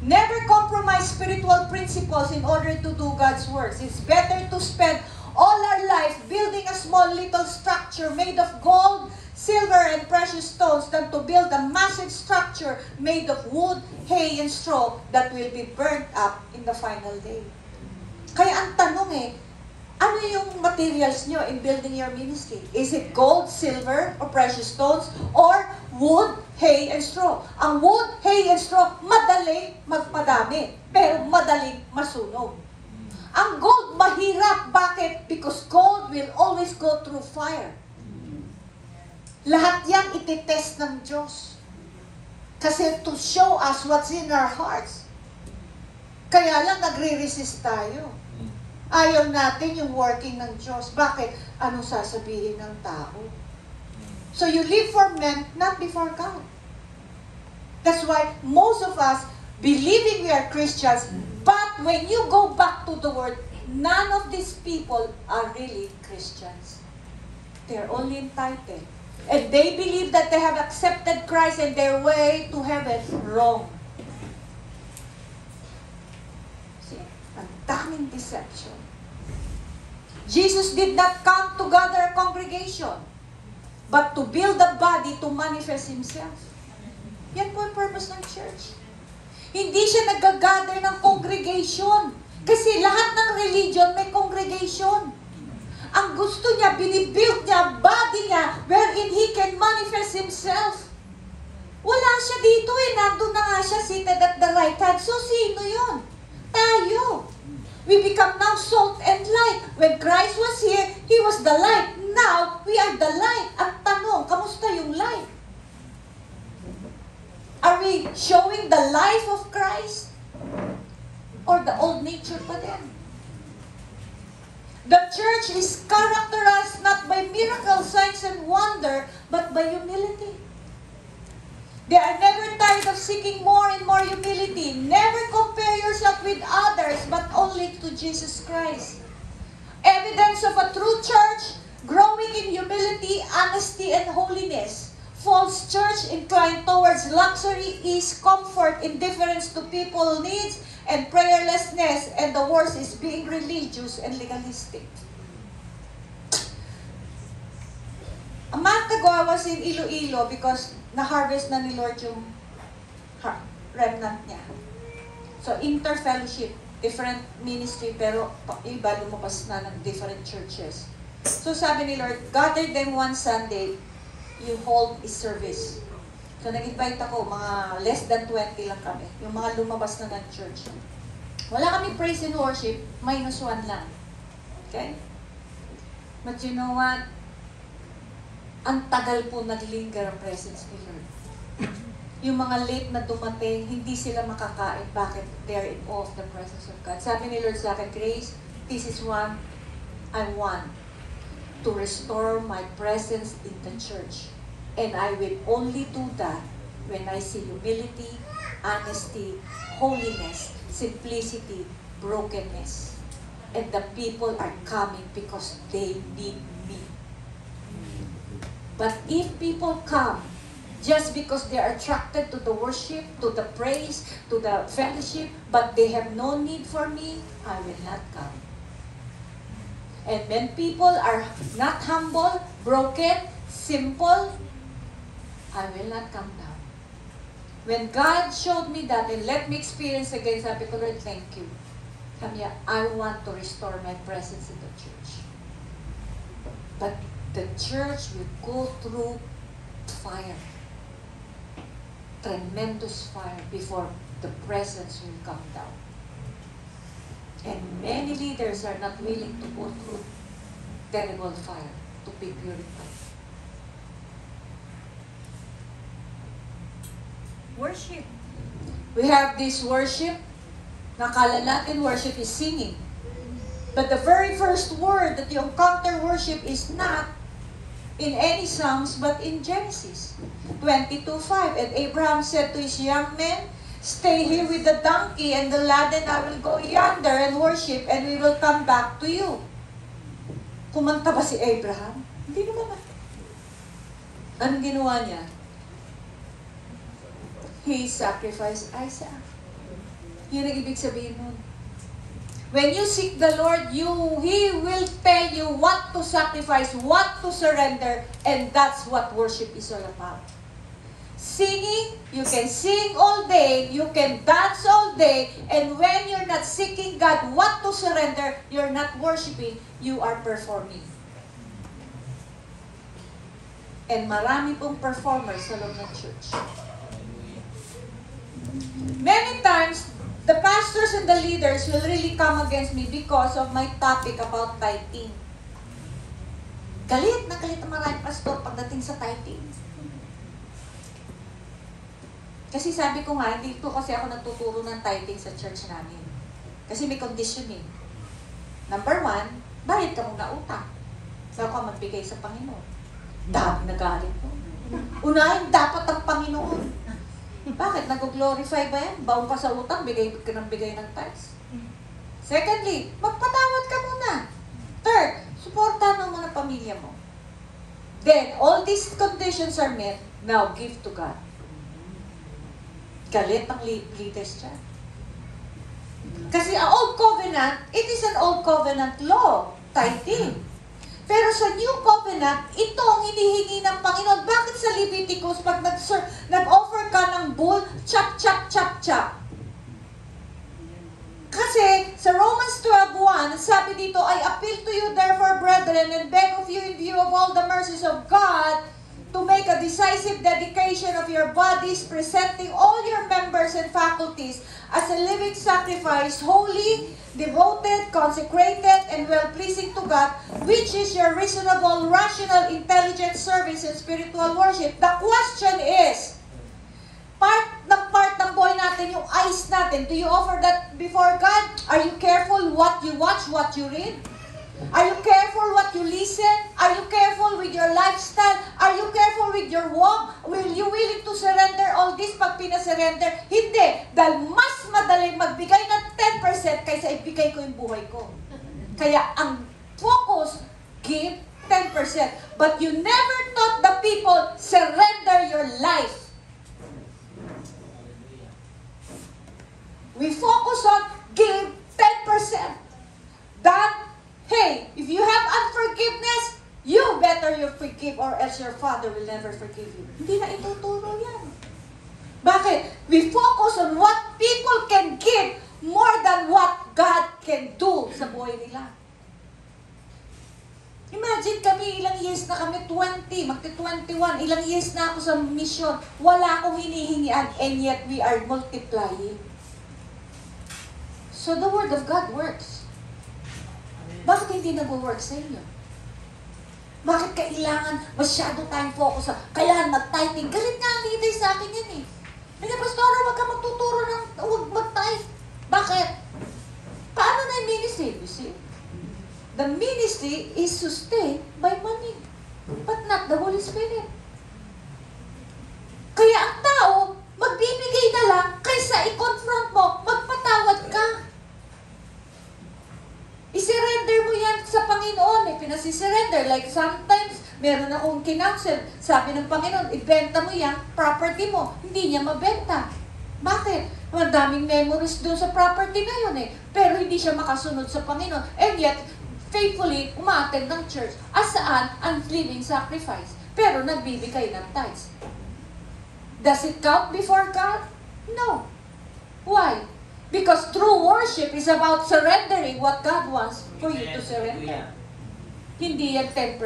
Never compromise spiritual principles in order to do God's works. It's better to spend all our life building a small little structure made of gold, silver, and precious stones than to build a massive structure made of wood, hay, and straw that will be burnt up in the final day. Kaya ang tanong ano yung materials nyo in building your ministry? Is it gold, silver, or precious stones? Or wood, hay, and straw? Ang wood, hay, and straw, madali magpadami, pero madaling masunog. Ang gold, mahirap. Bakit? Because gold will always go through fire. Lahat yan ititest ng Diyos. Kasi to show us what's in our hearts. Kaya lang nagre-resist tayo. Ayaw natin yung working ng Diyos. Bakit? Anong sasabihin ng tao? So you live for men, not before God. That's why most of us believing we are Christians, but when you go back to the Word, none of these people are really Christians. They're only entitled. And they believe that they have accepted Christ and their way to heaven. Wrong. See, ang daming deception. Jesus did not come to gather a congregation, but to build a body to manifest Himself. Yan po ang purpose ng church. Hindi siya nag-gather ng congregation. Kasi lahat ng religion may congregation. Ang gusto niya, binibuild niya, body niya, wherein He can manifest Himself. Wala siya dito nandun na nga siya seated at the right hand. So, sino yun? Tayo. We become now salt and light. When Christ was here, He was the light. Now, we are the light. Ang tanong, kamusta yung light? Are we showing the life of Christ? Or the old nature pa din? The church is characterized not by miracles, signs, and wonder, but by humility. They are never tired of seeking more and more humility. Never compare yourself with others, but only to Jesus Christ. Evidence of a true church, growing in humility, honesty, and holiness. False church inclined towards luxury, ease, comfort, indifference to people's needs, and prayerlessness. And the worst is being religious and legalistic. A month ago, I was in Iloilo because na-harvest na ni Lord yung remnant niya. So, inter-fellowship, different ministry, pero iba lumabas na ng different churches. So, sabi ni Lord, gather them one Sunday, you hold a service. So, nag-invite ako, mga less than 20 lang kami, yung mga lumabas na ng church. Wala kami praise and worship, -1 lang. Okay? But you know what? Ang tagal po naglinger ang presence ni Lord. Yung mga late na dumating, hindi sila makakain. Bakit? They're in awe of the presence of God. Sabi ni Lord sa akin, Grace, this is what I want. To restore my presence in the church. And I will only do that when I see humility, honesty, holiness, simplicity, brokenness. And the people are coming because they need me. But if people come just because they are attracted to the worship, to the praise, to the fellowship, but they have no need for me, I will not come. And when people are not humble, broken, simple, I will not come down. When God showed me that and let me experience again, sabi ko, Lord, thank you. Sabi niya, I want to restore my presence in the church. But the church will go through fire. Tremendous fire before the presence will come down. And many leaders are not willing to go through terrible fire to be purified. Worship. We have this worship. Nakala natin worship is singing. But the very first word that you encounter worship is not in any Psalms, but in Genesis 22:5. And Abraham said to his young men, stay here with the donkey and the lad, and I will go yonder and worship, and we will come back to you. Kumanta ba si Abraham? Hindi naman. Anong ginawa niya? He sacrificed Isaac. Yun ang ibig sabihin nun. When you seek the Lord, He will tell you what to sacrifice, what to surrender, and that's what worship is all about. Singing, you can sing all day, you can dance all day, and when you're not seeking God what to surrender, you're not worshiping, you are performing. And marami pong performers sa loob ng church. Many times, the pastors and the leaders will really come against me because of my topic about tithing. Galit na galit ang maraming pastor pagdating sa tithing. Kasi sabi ko nga, hindi ito kasi ako nagtuturo ng tithing sa church namin. Kasi may condition eh. Number 1, bayad ka muna utang. Bago ka magbigay sa Panginoon. Dami na galit mo. Unahin dapat ang Panginoon. Bakit? Nag-glorify ba yan? Baon ka sa utang, bigay ka ng bigay ng tithes. Secondly, magpatawad ka muna. Third, suportahan mo ng pamilya mo. Then, all these conditions are met, now give to God. Galit ang leaders dyan. Kasi ang Old Covenant, it is an Old Covenant law, tithing. Pero sa New Covenant, ito ang hinihingi ng Panginoon. Bakit sa Leviticus, pag nag-offer ka ng bull, chop, chop, chop, chop? Kasi sa Romans 12:1, sabi dito, I appeal to you therefore, brethren, and beg of you in view of all the mercies of God, to make a decisive dedication of your bodies, presenting all your members and faculties as a living sacrifice, holy, devoted, consecrated, and well-pleasing to God, which is your reasonable, rational, intelligent service and spiritual worship. The question is, part ng buhay natin, yung eyes natin, do you offer that before God? Are you careful what you watch, what you read? Are you careful what you listen? Are you careful with your lifestyle? Are you careful with your walk? Will you willing to surrender all this pag pinasurrender? Hindi. Dahil mas madaling magbigay ng 10% kaysa ibigay ko yung buhay ko. Kaya ang focus, give 10%. But you never taught the people, surrender your life. We focus on give 10%. That hey, if you have unforgiveness, you better you forgive or else your Father will never forgive you. Hindi na ituturo yan. Bakit? We focus on what people can give more than what God can do sa buhay nila. Imagine kami, ilang years na kami, 20, magti-21, ilang years na ako sa mission, wala akong hinihingian, and yet we are multiplying. So the Word of God works. Bakit hindi nag-work sa inyo? Bakit kailangan masyado tayong focus sa, kailangan mag-tithing? Galit nga ang leader sa akin yan eh. Hindi, Pastora, wag ka magtuturo ng huwag mag-tithe. Bakit? Paano na yung ministry? You see? The ministry is sustained by money, but not the Holy Spirit. Kaya ang tao, magbibigay na lang kaysa i-confront mo, magpatawad ka. I-surrender mo yan sa Panginoon. Pinasisurrender. Like sometimes, Meron akong kinounsel. Sabi ng Panginoon, ibenta mo yan, property mo. Hindi niya mabenta. Bakit? Madaming memories doon sa property na yun eh. Pero hindi siya makasunod sa Panginoon. And yet, faithfully, umaattend ng church. As saan? Ang living sacrifice. Pero nagbibigay ng tithes. Does it count before God? No. Why? Because true worship is about surrendering what God wants for you to surrender. Hindi yan 10%.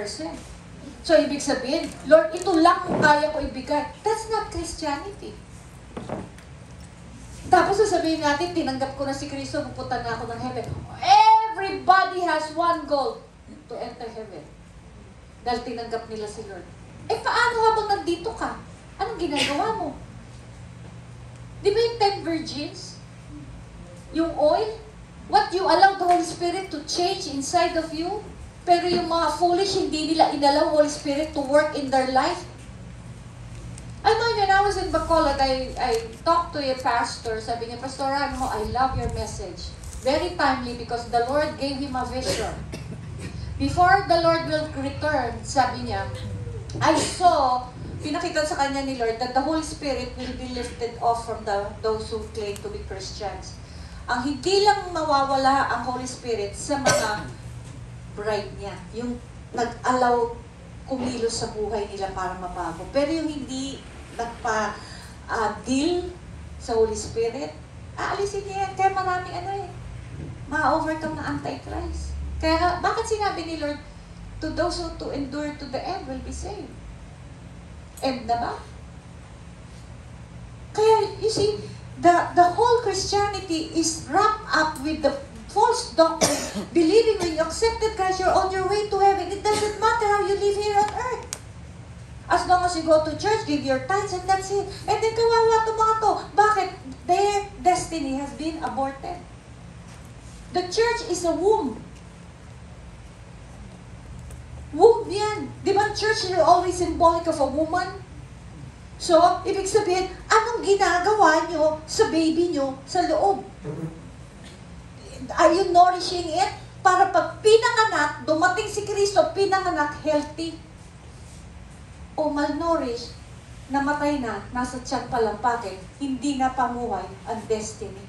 So, ibig sabihin, Lord, ito lang ang kaya ko ibigay. That's not Christianity. Tapos sasabihin natin, tinanggap ko na si Kristo, pupunta na ako ng heaven. Everybody has one goal to enter heaven. Dahil tinanggap nila si Lord. Eh, paano habang nandito ka? Anong ginagawa mo? Di ba yung 10 virgins? Yung oil? What you allow the Holy Spirit to change inside of you? Pero yung mga foolish, hindi nila inallow Holy Spirit to work in their life. I know, when I was in Bacolod, I talked to a pastor. Sabi niya, Pastor Ramo, I love your message. Very timely because the Lord gave him a vision. Before the Lord will return, sabi niya, I saw, pinakita sa kanya ni Lord that the Holy Spirit will be lifted off from those who claim to be Christians. Ang hindi lang mawawala ang Holy Spirit sa mga bride niya, yung nag-allow kumilos sa buhay nila para mabago. Pero yung hindi nagpa-deal sa Holy Spirit, aalisin niya yan. Kaya maraming ma-overcome na Antichrist. Kaya bakit sinabi ni Lord, to those who to endure to the end will be saved? End na ba? Kaya, you see, the whole Christianity is wrapped up with the false doctrine, believing when you accepted Christ, you're on your way to heaven. It doesn't matter how you live here on earth. As long as you go to church, give your tithes, and that's it. And then kawawa to mga to. Bakit? Their destiny has been aborted. The church is a womb. Womb yan. Di ba church is always symbolic of a woman? So, ibig sabihin, anong ginagawa nyo sa baby nyo sa loob? Are you nourishing it? Para pag pinanganak, dumating si Kristo, pinanganak healthy. O malnourished, namatay na, nasa tiyan pa lang. Bakit? Hindi na pamuhay ang destiny.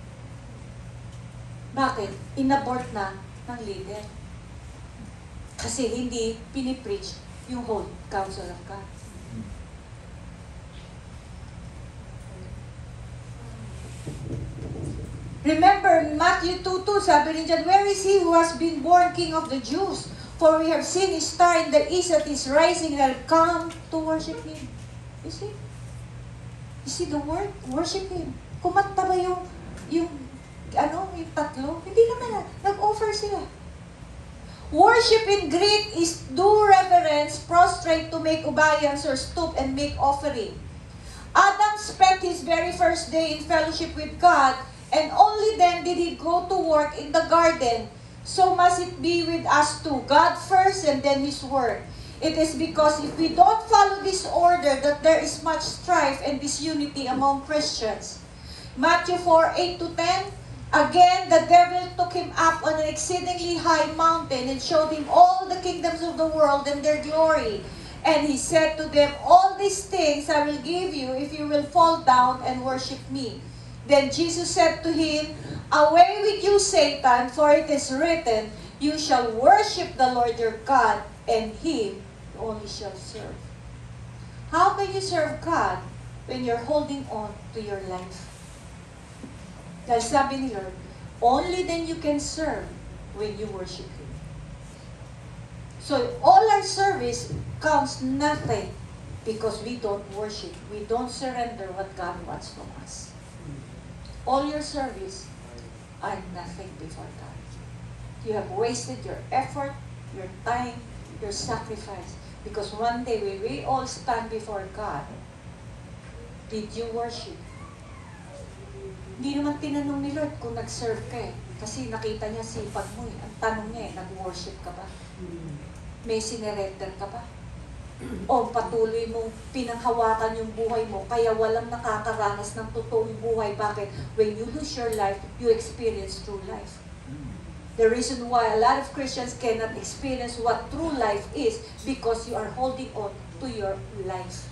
Bakit? Inabort na ng leader. Kasi hindi pinipreach yung whole counsel of God. Remember, Matthew 2:2, sabi rin dyan, where is he who has been born King of the Jews? For we have seen his star in the east that is rising and come to worship him. You see? You see the word? Worship him. Kumanta ba yung tatlo? Hindi naman. Nag-offer sila. Worship in Greek is do reverence, prostrate to make obeisance, or stoop and make offering. Adam spent his very first day in fellowship with God, and only then did he go to work in the garden. So must it be with us too. God first and then His Word. It is because if we don't follow this order that there is much strife and disunity among Christians. Matthew 4:8-10, again the devil took him up on an exceedingly high mountain and showed him all the kingdoms of the world and their glory. And he said to them, all these things I will give you if you will fall down and worship me. Then Jesus said to him, away with you, Satan, for it is written, you shall worship the Lord your God, and Him only shall serve. How can you serve God when you're holding on to your life? Dahil sabi ni Lord, only then you can serve when you worship Him. So all our service counts nothing because we don't worship. We don't surrender what God wants from us. All your service are nothing before God. You have wasted your effort, your time, your sacrifice. Because one day when we all stand before God, did you worship? Hindi naman tinanong ni Lord kung nag-serve ka eh. Kasi nakita niya sipag mo eh. Ang tanong niya eh, nag-worship ka ba? May sinirender ka ba? O patuloy mong pinanghawakan yung buhay mo, kaya walang nakakaranas ng totoong buhay. Bakit? When you lose your life, you experience true life. The reason why a lot of Christians cannot experience what true life is because you are holding on to your life.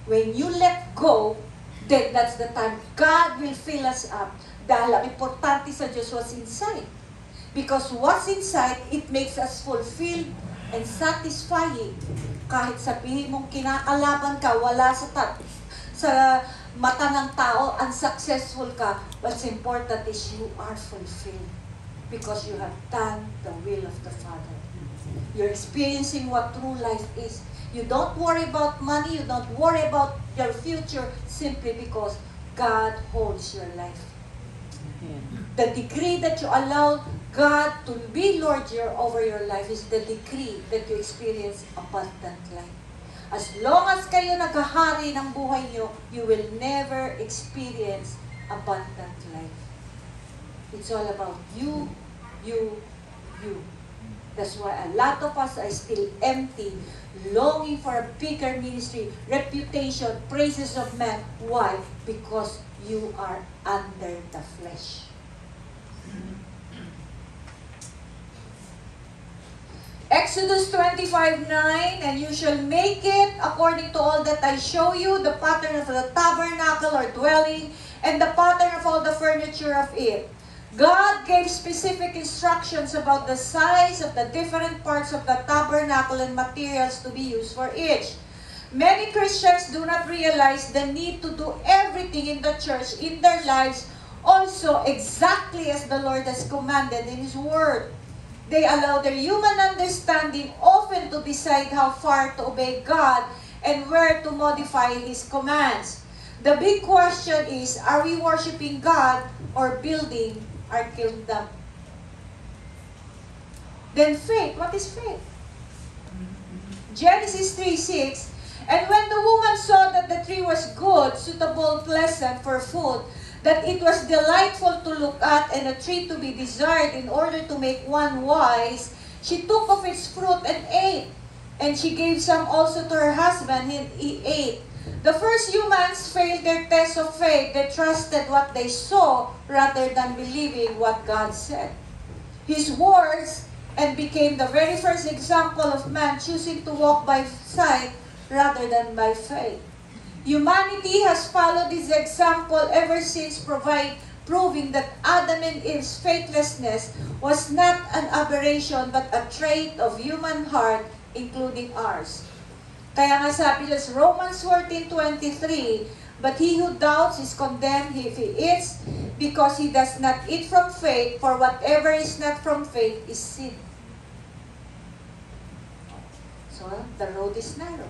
When you let go, then that's the time God will fill us up. Dahil ang importante sa Diyos what's inside. Because what's inside, it makes us fulfilled and satisfying. Kahit sabihin mong kinakalaban ka, wala sa mata ng tao, unsuccessful ka, what's important is you are fulfilled. Because you have done the will of the Father. You're experiencing what true life is. You don't worry about money, you don't worry about your future, simply because God holds your life. The degree that you allow God to be Lord over your life is the degree that you experience abundant life. As long as kayo naghahari ng buhay nyo, you will never experience abundant life. It's all about you. That's why a lot of us are still empty, longing for a bigger ministry, reputation, praises of men. Why? Because you are under the flesh. Exodus 25:9, and you shall make it according to all that I show you, the pattern of the tabernacle or dwelling, and the pattern of all the furniture of it. God gave specific instructions about the size of the different parts of the tabernacle and materials to be used for each. Many Christians do not realize the need to do everything in the church, in their lives, also exactly as the Lord has commanded in His Word. They allow their human understanding often to decide how far to obey God and where to modify His commands. The big question is, are we worshiping God or building our kingdom? Then faith, what is faith? Genesis 3:6, and when the woman saw that the tree was good, suitable, pleasant for food, that it was delightful to look at and a tree to be desired in order to make one wise, she took of its fruit and ate. And she gave some also to her husband, and he ate. The first humans failed their test of faith. They trusted what they saw rather than believing what God said. His words and became the very first example of man choosing to walk by sight rather than by faith. Humanity has followed this example ever since, proving that Adam and Eve's faithlessness was not an aberration but a trait of human heart, including ours. Kaya nga sabi sa Romans 14:23, but he who doubts is condemned if he eats, because he does not eat from faith, for whatever is not from faith is sin. So, the road is narrow.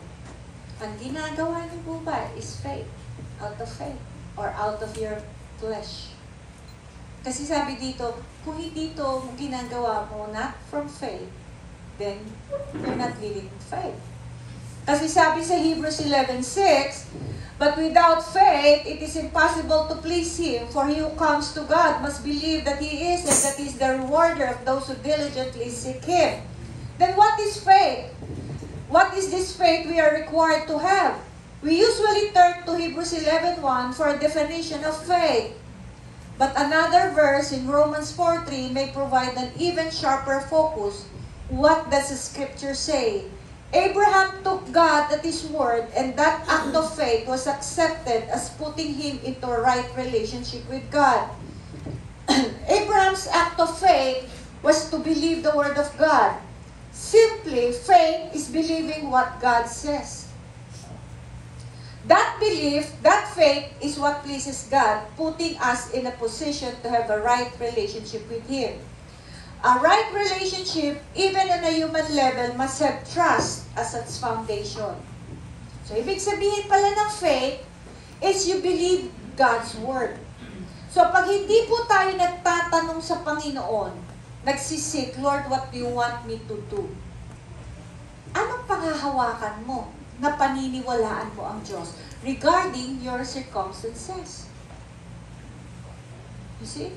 Ang ginagawa niyo po ba is faith, out of faith, or out of your flesh. Kasi sabi dito, kung hindi ito ginagawa mo not from faith, then you're not living in faith. Kasi sabi sa Hebrews 11:6, but without faith, it is impossible to please Him, for he who comes to God must believe that He is, and that He is the rewarder of those who diligently seek Him. Then what is faith? What is this faith we are required to have? We usually turn to Hebrews 11:1 for a definition of faith. But another verse in Romans 4:3 may provide an even sharper focus. What does the scripture say? Abraham took God at His word, and that act of faith was accepted as putting him into a right relationship with God. Abraham's act of faith was to believe the word of God. Simply, faith is believing what God says. That belief, that faith is what pleases God, putting us in a position to have a right relationship with Him. A right relationship, even on a human level, must have trust as its foundation. So, ibig sabihin pala ng faith is you believe God's word. So, pag hindi po tayo nagtatanong sa Panginoon, nagsisik, Lord, what do you want me to do? Anong panghahawakan mo na paniniwalaan mo ang Diyos regarding your circumstances? You see?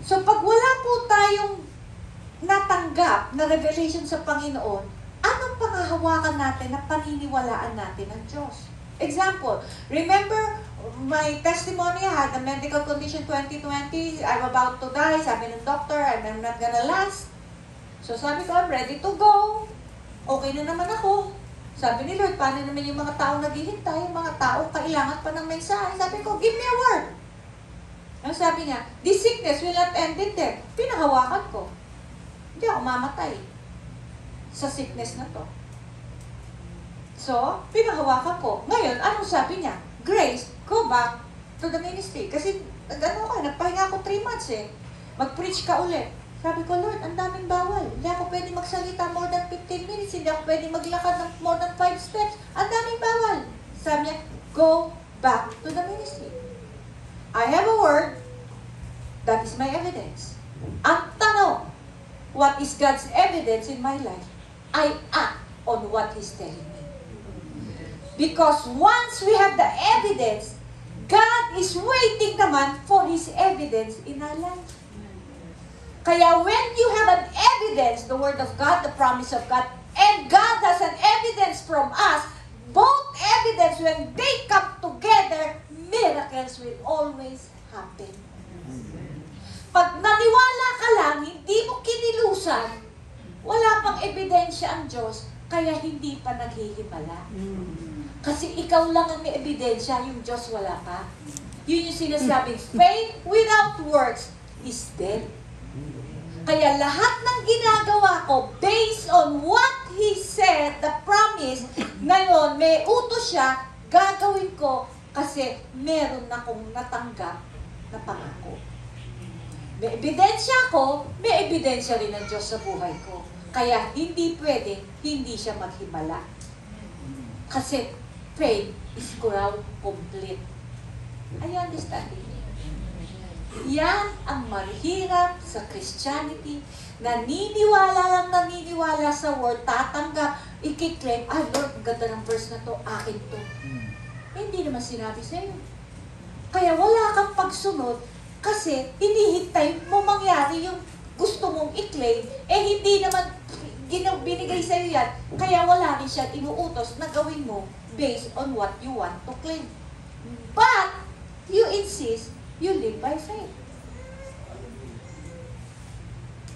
So, pag wala po tayong natanggap na revelation sa Panginoon, anong panghahawakan natin na paniniwalaan natin ng Diyos? Example, remember my testimony, I had a medical condition 2020, I'm about to die, sabi ng doctor, I'm not gonna last. So sabi ko, I'm ready to go. Okay na naman ako. Sabi ni Lord, paano naman yung mga tao naghihintay, yung mga tao kailangan pa ng mensahe. Sabi ko, give me a word. Ang sabi niya, this sickness will not end in death. Pinahawakan ko. Hindi ako mamatay sa sickness na to. So, pinahawakan ko. Ngayon, anong sabi niya? Grace, go back to the ministry. Kasi, nagpahinga ako 3 months eh. Mag-preach ka ulit. Sabi ko, Lord, ang daming bawal. Hindi ako pwede magsalita more than 15 minutes. Hindi ako pwede maglakad ng more than 5 steps. Ang daming bawal. Sabi niya, go back to the ministry. I have a word. That is my evidence. Ang tanong, what is God's evidence in my life? I act on what He's telling me. Because once we have the evidence, God is waiting naman for His evidence in our life. Kaya when you have an evidence, the Word of God, the promise of God, and God has an evidence from us, both evidence, when they come together, miracles will always happen. Pag naniwala ka lang, hindi mo kinilusan, wala pang ebidensya ang Diyos, kaya hindi pa naghihimala. Kasi ikaw lang ang may ebidensya, yung Diyos wala pa. Yun yung sinasabing, faith without works is dead. Kaya lahat ng ginagawa ko, based on what He said, the promise, ngayon, may utos siya, gagawin ko kasi meron akong natanggap na pangako. May ebidensya ko, may ebidensya rin ng Diyos sa buhay ko. Kaya hindi pwede, hindi siya maghimala. Kasi faith is ground complete. Are you understanding? Yan ang mahirap sa Christianity. Naniniwala sa word, tatanggap, ikiklaim, ay Lord, ganda ng verse na to, akin to. Hindi naman sinabi sa'yo. Kaya wala kang pagsunod kasi hinihintay mo mangyari yung gusto mong i-claim, hindi naman binigay sa'yo yan. Kaya wala rin siya inuutos na gawin mo based on what you want to claim. But, you insist, you live by faith.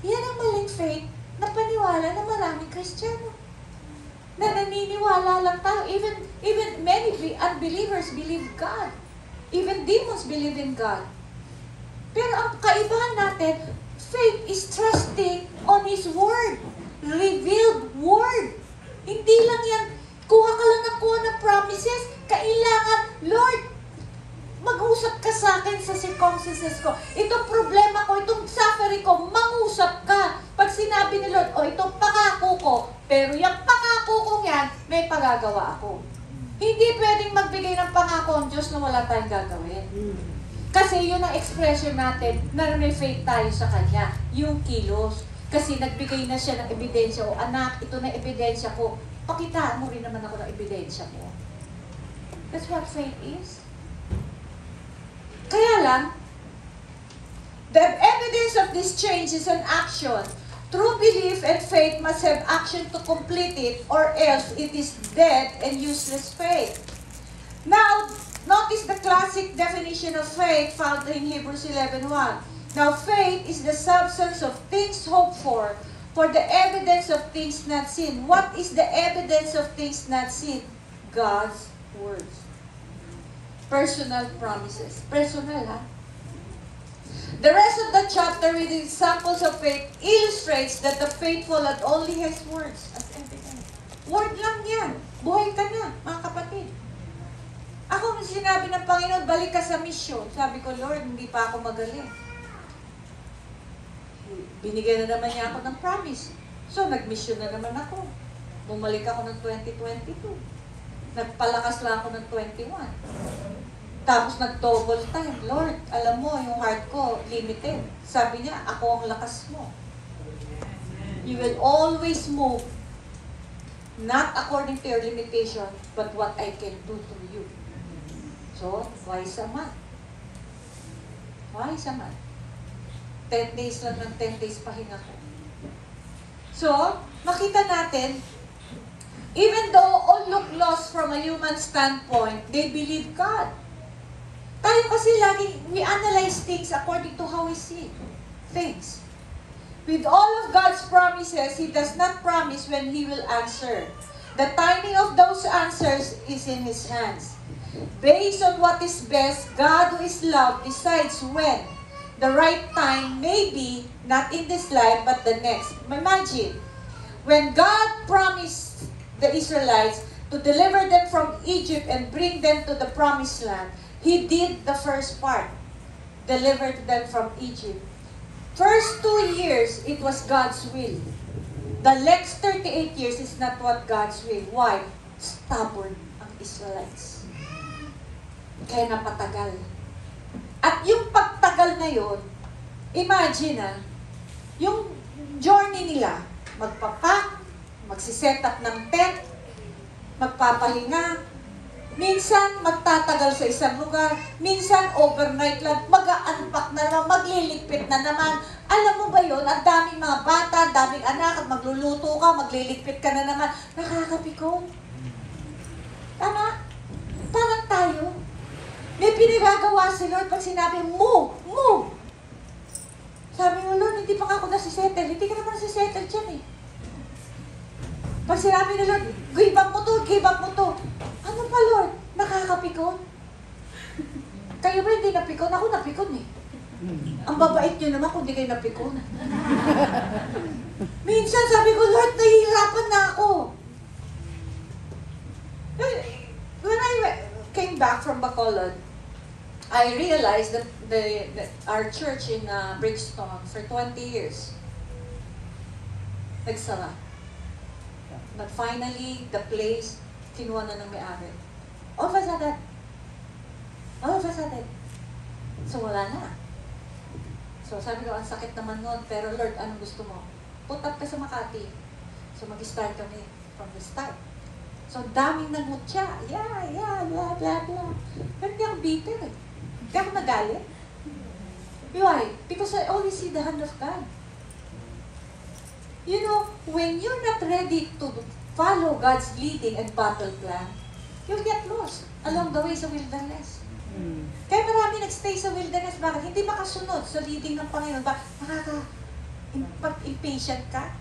Yan ang maling faith na paniwala na maraming Kristiyano. Na naniniwala lang tayo. Even many unbelievers believe God. Even demons believe in God. Pero ang kaibahan natin, faith is trusting on His Word. Revealed Word. Hindi lang yan, kuha ka lang ng kuha ng promises. Kailangan, Lord, mag-usap ka sa akin sa circumstances ko. Itong problema ko, itong suffering ko, mangusap ka. Pag sinabi ni Lord, itong pangako ko, pero yung pangako ko yan, may pagagawa ako. Hindi pwedeng magbigay ng pangako ang Diyos na wala tayong gagawin. Kasi yun ang expression natin na may faith tayo sa Kanya, yung kilos. Kasi nagbigay na siya ng ebidensya, anak, ito na ebidensya ko. Pakitaan mo rin naman ako ng ebidensya mo. That's what faith is. Kaya lang, the evidence of this change is an action. True belief and faith must have action to complete it, or else it is dead and useless faith. Now, notice the classic definition of faith found in Hebrews 11:1. Now, faith is the substance of things hoped for the evidence of things not seen. What is the evidence of things not seen? God's words. Personal promises. Personal, ha? The rest of the chapter with examples of faith illustrates that the faithful not only has words as evidence. Word lang yan. Buhay ka na, mga kapatid. Ako, sinabi ng Panginoon, balik ka sa mission. Sabi ko, Lord, hindi pa ako magaling. Binigyan na naman niya ako ng promise. So, nag-mission na naman ako. Bumalik ako ng 2022. Nagpalakas lang ako ng 21. Tapos nag-double time. Lord, alam mo, yung heart ko, limited. Sabi niya, ako ang lakas mo. You will always move, not according to your limitation, but what I can do through you. So, twice a month. Twice a month. 10 days lang ng 10 days pahinga ko. So, makita natin, even though all look lost from a human standpoint, they believe God. Tayo kasi laging, we analyze things according to how we see things. With all of God's promises, He does not promise when He will answer. The timing of those answers is in His hands. Based on what is best, God who is love decides when the right time may be not in this life but the next. Imagine, when God promised the Israelites to deliver them from Egypt and bring them to the promised land, He did the first part, delivered them from Egypt. First 2 years, it was God's will. The next 38 years is not what God's will. Why? Stubborn ang Israelites. Kaya napatagal. At yung pagtagal na yun, imagine yung journey nila, magpapak, magsiset up ng tent, magpapahinga, minsan magtatagal sa isang lugar, minsan overnight lang, mag-a-unpack na naman, magliligpit na naman. Alam mo ba yun, ang daming mga bata, ang daming anak, at magluluto ka, magliligpit ka na naman, nakakapikon. Tama? Parang tayo. May pinagagawa si Lord pag sinabi, move, move. Sabi mo, Lord, hindi pa nga ako nasisettle. Hindi ka naman nasisettle dyan eh. Pag sinabi ni Lord, give up mo to, give up mo to. Ano pa, Lord? Nakakapikon? Kayo ba hindi napikon? Ako napikon eh. Ang babait nyo naman kung hindi kayo napikon. Minsan sabi ko, Lord, nahihirapan na ako. When I came back from Bacolod, I realized that our church in Brixton for 20 years, nagsara. But finally, the place, kinuha na ng may-ari. All of a sudden. So wala na. So sabi ko, ang sakit naman nun, pero Lord, anong gusto mo? Put up ka sa Makati. So mag-start kami from the start. So daming nangutya. Yeah, blah, blah, blah. Pero hindi ako bitter eh. Hindi ako nagalit. Why? Because I always see the hand of God. You know, when you're not ready to follow God's leading and battle plan, you'll get lost along the way sa wilderness. Kaya marami nagstay sa wilderness. Bakit? Hindi makasunod sa leading ng Panginoon. Impatient ka?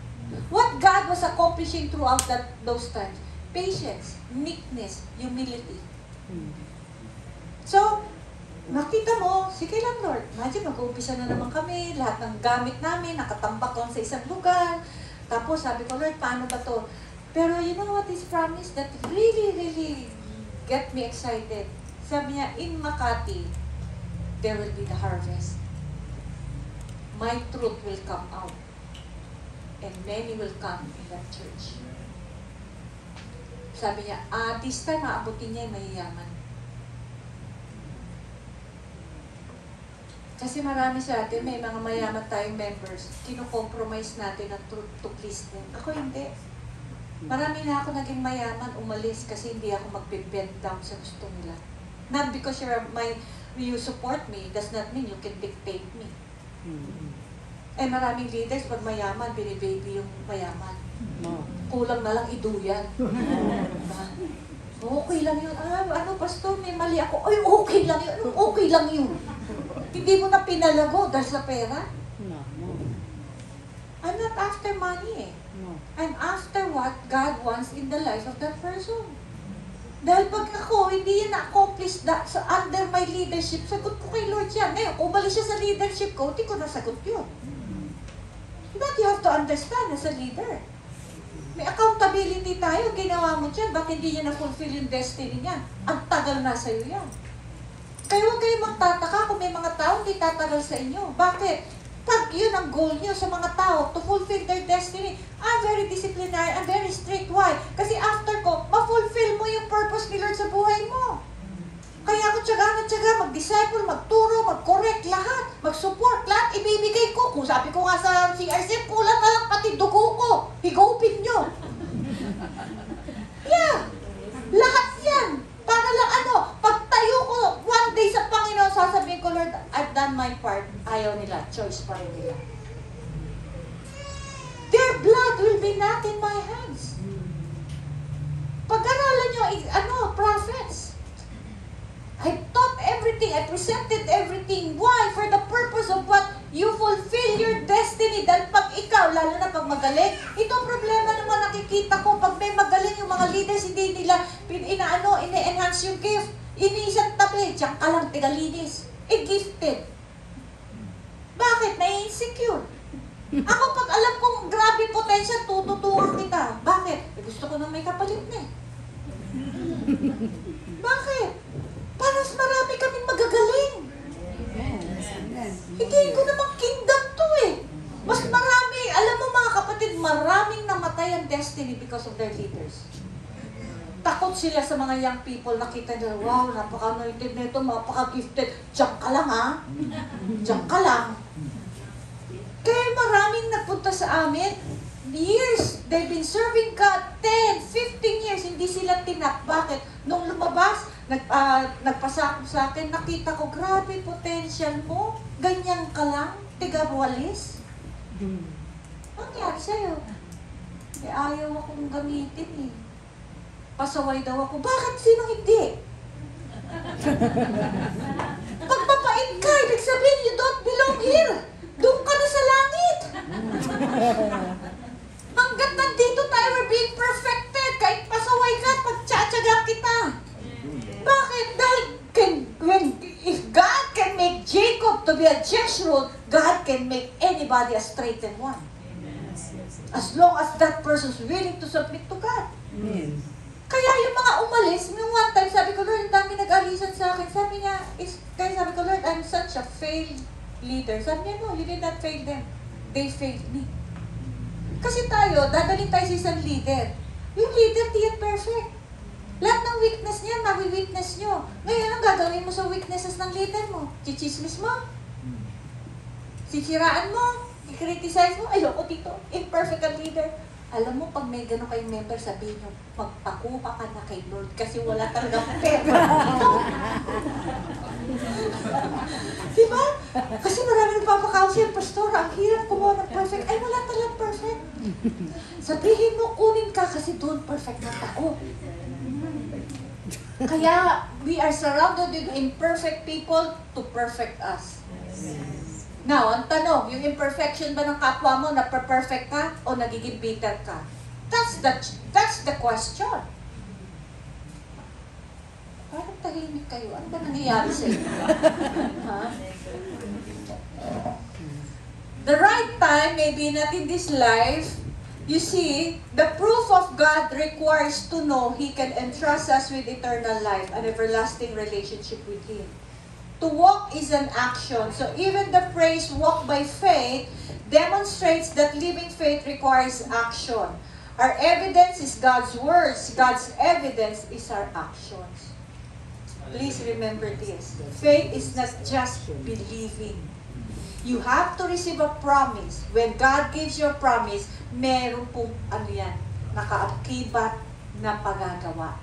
What God was accomplishing throughout those times? Patience, meekness, humility. So, nakita mo, sige lang Lord. Imagine, mag-uumpisa na naman kami. Lahat ng gamit namin, nakatambak lang sa isang lugar. Tapos sabi ko, Lord, paano ba to? Pero you know what is promised that really, really get me excited? Sabi niya, in Makati, there will be the harvest. My truth will come out. And many will come in that church. Sabi niya, this time, maabutin niya yung mayayaman. Kasi marami sa atin, may mga mayaman tayong members, kino-compromise natin ang truth to please them. Ako hindi. Marami na ako naging mayaman, umalis kasi hindi ako mag-bend down sa gusto nila. Not because you support me, does not mean you can dictate me. Eh maraming leaders, pag mayaman, binibaby yung mayaman. Kulang na lang iduyan. Okay lang yun. Pastor, may mali ako. Ay, okay lang yun. Okay lang yun. Hindi mo na pinalago dahil sa pera. I'm not after money eh. I'm after what God wants in the life of that person. Dahil pag ako, hindi yan na-accomplish under my leadership, sagot ko kay Lord yan. Ngayon, kung umalis siya sa leadership ko, hindi ko nasagot yun. But you have to understand as a leader. May accountability tayo, ginawa mo dyan, ba't hindi niya na-fulfill yung destiny niya? Ang tagal na sa'yo yan. Kaya huwag kayo magtataka kung may mga tao hindi tatagal sa inyo. Bakit? Pag yun ang goal niyo sa mga tao, to fulfill their destiny, I'm very disciplinary, I'm very strict. Why? Kasi after ko, ma-fulfill mo yung purpose ni Lord sa buhay mo. Kaya ako tiyaga, mag-disciple, magturo, mag-correct, lahat, mag-support, lahat, ibibigay ko. Kung sabi ko nga sa CRC, kulang na lang pati dugo ko. Higupin nyo. Yeah. Lahat yan. Para lang pagtayo ko, one day sa Panginoon, sasabihin ko, Lord, I've done my part. Ayaw nila, choice pa rin nila. Their blood will be not in my hands. Pag-aralan nyo, prophets. I taught everything. I presented everything. Why? For the purpose of what? You fulfill your destiny. Dahil pag ikaw, lalo na pag magaling, ito ang problema naman nakikita ko. Pag may magaling yung mga leaders, hindi nila ine-enhance yung gift. Iniisang tabi, diyan ka lang, tigalinis. Gifted. Bakit? Nai-insecure. Ako pag alam kong grabe potential, tututukan kita. Bakit? Gusto ko na may kapalit na eh. Bakit? Para mas marami kaming magagaling. Hindi ko naman kingdom to eh. Mas marami, alam mo mga kapatid, maraming namatay ang destiny because of their leaders. Takot sila sa mga young people, nakita nila, wow, napaka-anointed na ito, napaka-gifted. Diyan ka lang ha? Diyan ka lang. Kaya maraming nagpunta sa amin, years, they've been serving God, 10, 15 years, hindi sila tinak. Bakit? Nung lumabas, nagpasakop sa akin, nakita ko, grabe potential mo, ganyan ka lang, tigawalis. Ang nangyari sa'yo? Ayaw akong gamitin eh. Pasaway daw ako, bakit sino hindi? Pagpapait ka, ibig sabihin, you don't belong here. Doon ka na sa langit. Hanggat nandito tayo, we're being perfected. Kahit pasaway ka, pagtsatsaga kita. Bakit? Dahil if God can make Jacob to be a Jeshurun, God can make anybody a straightened one. As long as that person is willing to submit to God. Amen. Kaya yung mga umalis, nung one time, sabi ko, Lord, ang dami nag-alisan sa akin. Sabi niya, kaya sabi ko, Lord, I'm such a failed leader. Sabi niya, no, you did not fail them. They failed me. Kasi tayo, dadaling tayo sa isang leader. Yung leader, di yan perfect. Lahat ng weakness niya, mawi-weakness nyo. Ngayon, ang gagawin mo sa weaknesses ng leader mo? Chichismis mo? Sisiraan mo? I-criticize mo? Ayoko dito. Imperfect ang leader. Alam mo, pag may gano'n kayong member, sabihin nyo, magpakuha ka na kay Lord kasi wala talagang pera. Diba? Kasi marami nagpapakaunsel, Pastor, ang hirap kumuha ng perfect. Ay, wala talagang perfect. Sabihin mo, kunin ka kasi doon perfect na ako. Kaya, we are surrounded with imperfect people to perfect us. Now, ang tanong, yung imperfection ba ng kapwa mo, na-perfect ka o nagiging bitter ka? That's the question. Parang tahimik kayo. Ano ba nangyayari sa inyo? Huh? The right time, maybe not in this life, you see, the proof of God requires to know He can entrust us with eternal life, an everlasting relationship with Him. To walk is an action. So even the phrase walk by faith demonstrates that living faith requires action. Our evidence is God's words. God's evidence is our actions. Please remember this. Faith is not just believing. You have to receive a promise. When God gives you a promise, meron pong nakaakibat na pagagawa.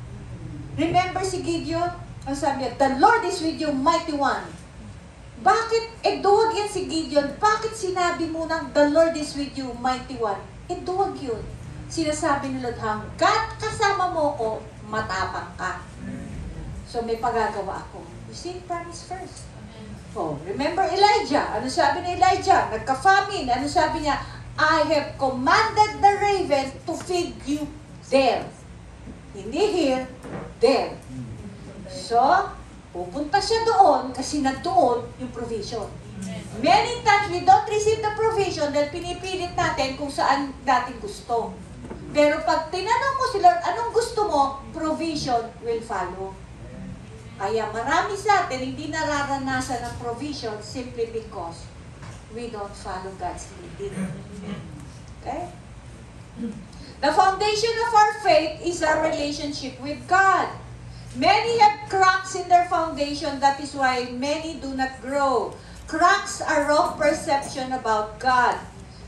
Remember si Gideon? Ang sabi niya, the Lord is with you, mighty one. Bakit? Duwag yan si Gideon. Bakit sinabi mo nang the Lord is with you, mighty one? Duwag yun. Sinasabi ni Lord, hanggat kasama mo ko, matapang ka. So may pagagawa ako. You see, promise first. Oh, remember Elijah. Ano sabi ni Elijah? Nagka-famine. Ano sabi niya? I have commanded the raven to feed you there. Hindi here, there. So, pupunta siya doon kasi nandoon yung provision. Many times we don't receive the provision dahil pinipilit natin kung saan natin gusto. Pero pag tinanong mo si Lord, anong gusto mo, provision will follow. Kaya marami sa atin hindi nararanasan ng provision simply because we don't follow God's leading. Okay? The foundation of our faith is our relationship with God. Many have cracks in their foundation. That is why many do not grow. Cracks are wrong perception about God.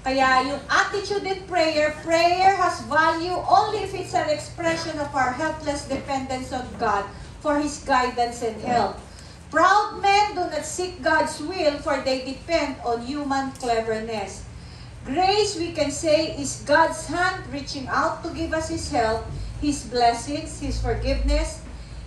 Kaya yung attitude in prayer has value only if it's an expression of our helpless dependence on God for His guidance and help. Proud men do not seek God's will, for they depend on human cleverness. Grace, we can say, is God's hand reaching out to give us His help, His blessings, His forgiveness,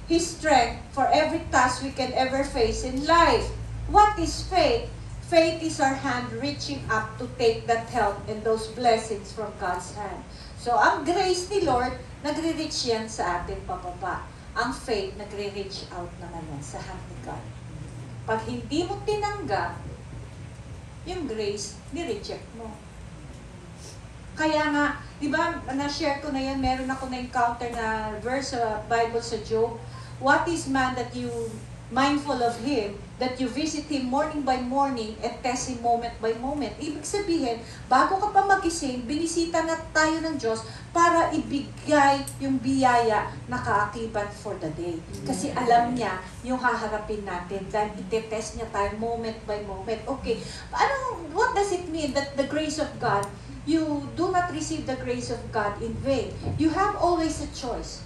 His strength for every task we can ever face in life. What is faith? Faith is our hand reaching up to take that help and those blessings from God's hand. So, ang grace ni Lord, nagre-reach yan sa atin pababa. Ang faith, nagre-reach out naman yan sa hand ni God. Pag hindi mo tinanggap, yung grace, ni-reject mo. Kaya nga, di ba, na-share ko na yan, meron ako na-encounter na verse sa Bible sa Job. What is man that you mindful of him, that you visit him morning by morning and test him moment by moment? Ibig sabihin, bago ka pa magising, binisita na tayo ng Diyos para ibigay yung biyaya na kaakibat for the day. Kasi alam niya yung haharapin natin dahil itetest niya tayo moment by moment. Okay, what does it mean that the grace of God, you do not receive the grace of God in vain? You have always a choice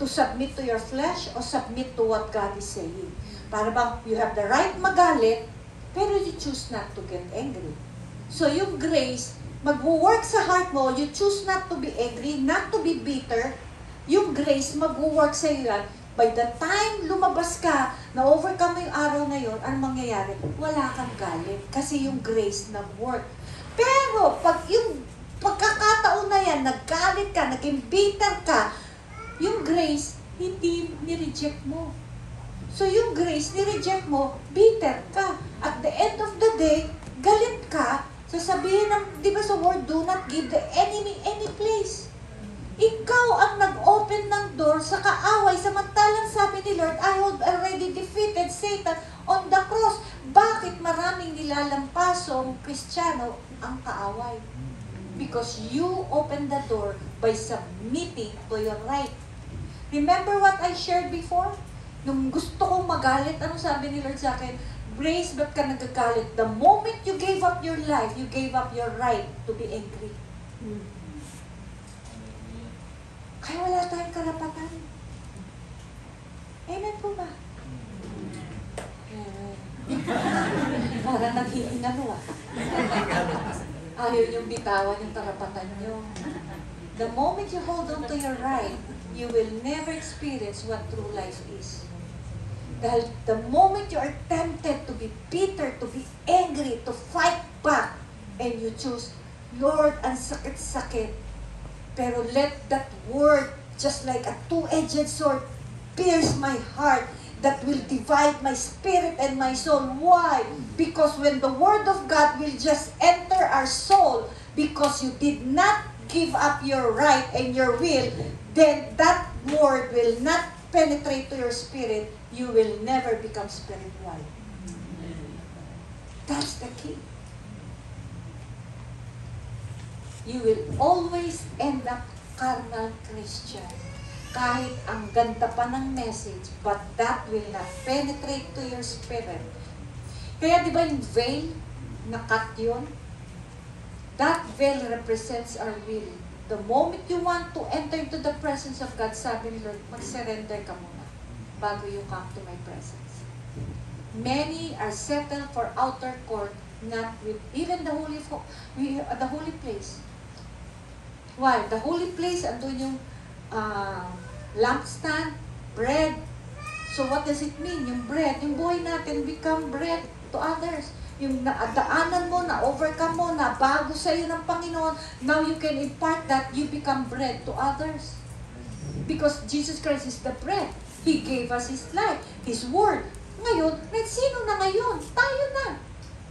to submit to your flesh or submit to what God is saying. Para bang you have the right magalit, pero you choose not to get angry. So yung grace, mag-work sa heart mo, you choose not to be angry, not to be bitter. Yung grace, mag-work sa iyo yan. By the time lumabas ka, na-overcome mo yung araw na yun, anong mangyayari? Wala kang galit. Kasi yung grace nag-work. Pero, pag yung pagkakataon na yan, naggalit ka, naging bitter ka, yung grace, hindi ni-reject mo. So yung grace, ni-reject mo, bitter ka. At the end of the day, galit ka, sasabihin ng, di ba sa word, do not give the enemy any place. Ikaw ang nag-open ng door sa kaaway, samantalang sabi ni Lord, I have already defeated Satan on the cross. Bakit maraming nilalampasong Kristiyano ang kaaway? Because you opened the door by submitting to your right. Remember what I shared before? Nung gusto kong magalit, anong sabi ni Lord sa akin? Grace, ba't ka nagagalit? The moment you gave up your life, you gave up your right to be angry. Kaya wala tayong karapatan. Amen po ba? Parang naghihinga mo Ayaw niyong bitawan yung karapatan niyo. The moment you hold on to your right, you will never experience what true life is. Dahil the moment you are tempted to be bitter, to be angry, to fight back, and you choose, Lord, ang sakit-sakit, pero let that word, just like a two-edged sword, pierce my heart, that will divide my spirit and my soul. Why? Because when the word of God will just enter our soul, because you did not give up your right and your will, then that word will not penetrate to your spirit. You will never become spiritual. That's the key. You will always end up carnal Christian. Kahit ang ganda pa ng message, but that will not penetrate to your spirit. Kaya di ba yung veil, nakat yun? That veil represents our will. The moment you want to enter into the presence of God, sabi ni Lord, mag-surrender ka muna bago you come to my presence. Many are settled for outer court, not with even the holy place. Why? The holy place, andun yung lampstand, bread. So what does it mean? Yung bread, yung buhay natin become bread to others. Yung naadaanan mo, na-overcome mo, na bago sa iyo ng Panginoon, now you can impart that, you become bread to others. Because Jesus Christ is the bread. He gave us His life, His word. Ngayon, sino na ngayon? Tayo na.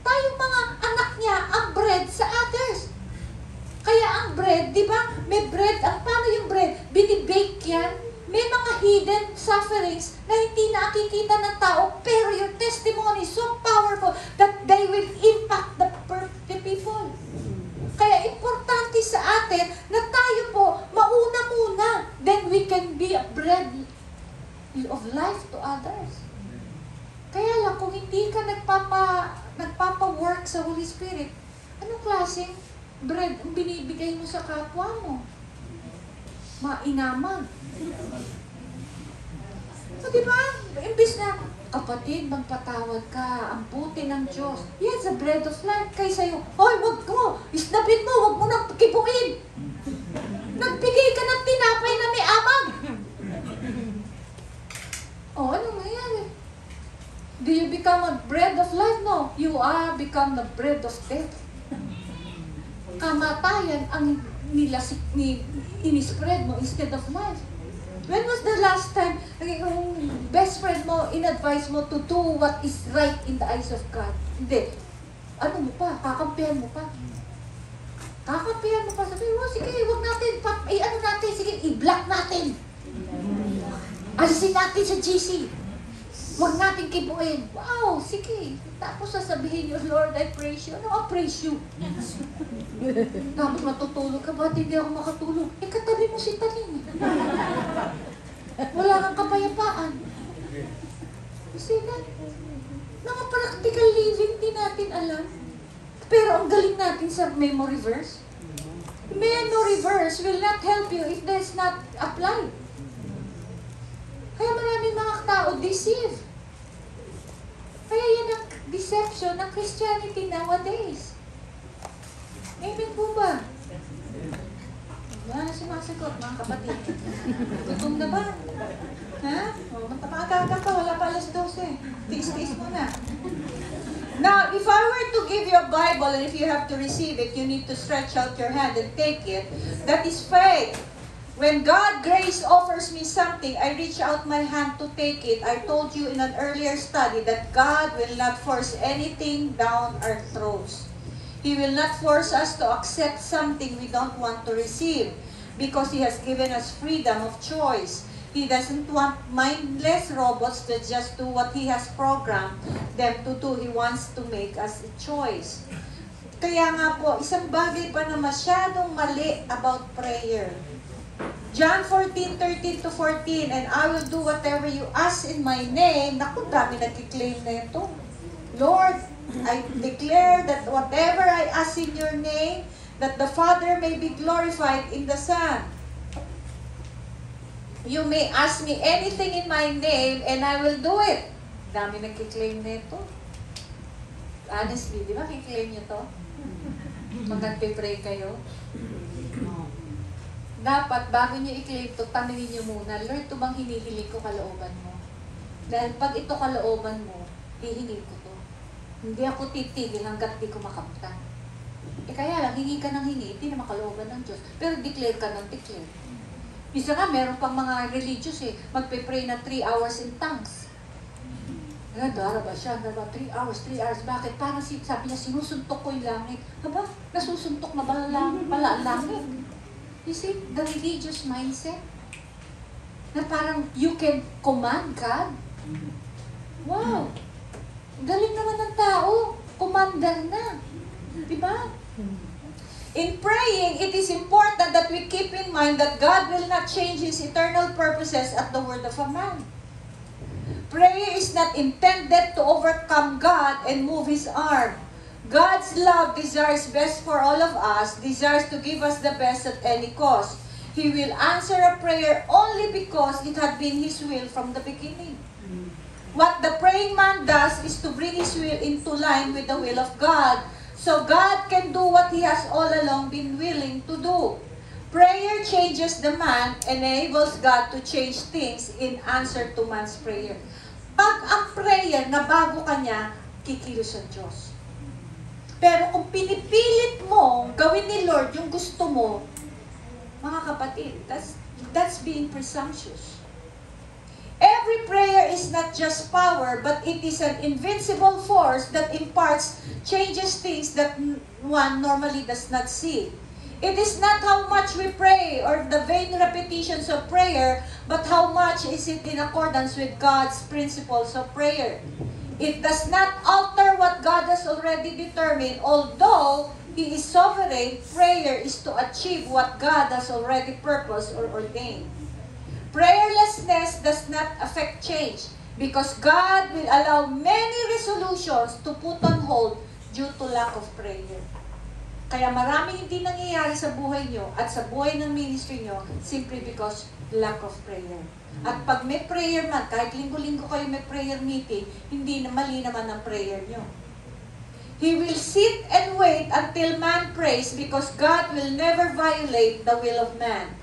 Tayo mga anak niya, ang bread sa others. Kaya ang bread, di ba? May bread, paano yung bread? Binibake yan. May mga hidden sufferings na hindi nakikita ng tao, pero your testimony is so powerful that they will impact the people. Kaya importante sa atin na tayo po mauna muna, then we can be a bread of life to others. Kaya lang, kung hindi ka nagpapa-work sa Holy Spirit, anong klaseng bread ang binibigay mo sa kapwa mo? Mainaman. So, di ba? Imbis na, kapatid, magpatawad ka, ang buti ng Diyos. Yes, the bread of life. Kaya sa'yo, hoy, wag mo, isnapin mo, wag mo nang kipuin. Nagbigay ka ng tinapay na may amag. become the bread of death. Kamatayan ang inispread mo instead of life. When was the last time yung best friend mo in-advise mo to do what is right in the eyes of God? Hindi. Ano mo pa? Kakampihan mo pa. Kakampihan mo pa. Sabi, oh, sige, huwag natin. Ano natin? Sige, i-block natin. Alisin natin sa GC. Huwag natin kibuin. Wow, sige. Tapos sasabihin niyo, Lord, I praise you. Ano, I praise you? Tapos matutulog ka ba? Hindi ako makatulog. Eh, katabi mo si Taling. Wala kang kapayapaan. You see that? Mga practical living, di natin alam. Pero ang galing natin sa memory verse. Memory verse will not help you if that's not applied. Kaya maraming mga tao deceive. Kaya yan ang deception ng Christianity nowadays. Amen po ba? Wala na sumasagot, mga kapatid. Gutom na ba? Ha? O, magpapagaga pa, wala pa alas 12. Tiis-tiis mo na. Now, if I were to give you a Bible and if you have to receive it, you need to stretch out your hand and take it. That is faith. When God grace offers me something, I reach out my hand to take it. I told you in an earlier study that God will not force anything down our throats. He will not force us to accept something we don't want to receive because He has given us freedom of choice. He doesn't want mindless robots to just do what He has programmed them to do. He wants to make us a choice. Kaya nga po, isang bagay pa na masyadong mali about prayer. John 14:13-14, and I will do whatever you ask in my name. Naku, dami nagkiklaim na ito. Lord, I declare that whatever I ask in your name, that the Father may be glorified in the Son. You may ask me anything in my name, and I will do it. Dami nagkiklaim na ito. Honestly, di ba kiklaim niyo to? Pag nagpe-pray kayo? Dapat, bago nyo i-claim to, tanungin nyo muna, Lord, ito bang hinihiling ko kalooban mo? Dahil pag ito kalooban mo, hihingin ko to. Hindi ako titigil hanggat di ko makamtan. Eh kaya lang, hingi ka ng hingi, hindi naman kalooban ng Diyos. Pero declare ka ng declare. Isa nga, meron pang mga religious magpe-pray na 3 hours in tongues. Dara ba siya? 3 hours. Bakit? Parang sabi niya, sinusuntok ko yung langit. Haba, nasusuntok na pala ang langit. You see, the religious mindset, na parang you can command God. Wow! Galing naman ng tao. Commander na. Diba? In praying, it is important that we keep in mind that God will not change His eternal purposes at the word of a man. Prayer is not intended to overcome God and move His arm. God's love desires best for all of us, desires to give us the best at any cost. He will answer a prayer only because it had been His will from the beginning. What the praying man does is to bring his will into line with the will of God, so God can do what He has all along been willing to do. Prayer changes the man and enables God to change things in answer to man's prayer. Pag ang prayer na bago ka niya, kikilos ang Diyos. Pero kung pinipilit mo gawin ni Lord yung gusto mo, mga kapatid, that's being presumptuous. Every prayer is not just power, but it is an invincible force that imparts, changes things that one normally does not see. It is not how much we pray or the vain repetitions of prayer, but how much is it in accordance with God's principles of prayer. It does not alter what God has already determined, although He is sovereign. Prayer is to achieve what God has already purposed or ordained. Prayerlessness does not affect change because God will allow many resolutions to put on hold due to lack of prayer. Kaya maraming hindi nangyayari sa buhay nyo at sa buhay ng ministry nyo simply because lack of prayer. At pag may prayer man, kahit linggo-linggo kayo may prayer meeting, hindi na mali naman ang prayer nyo. He will sit and wait until man prays because God will never violate the will of man.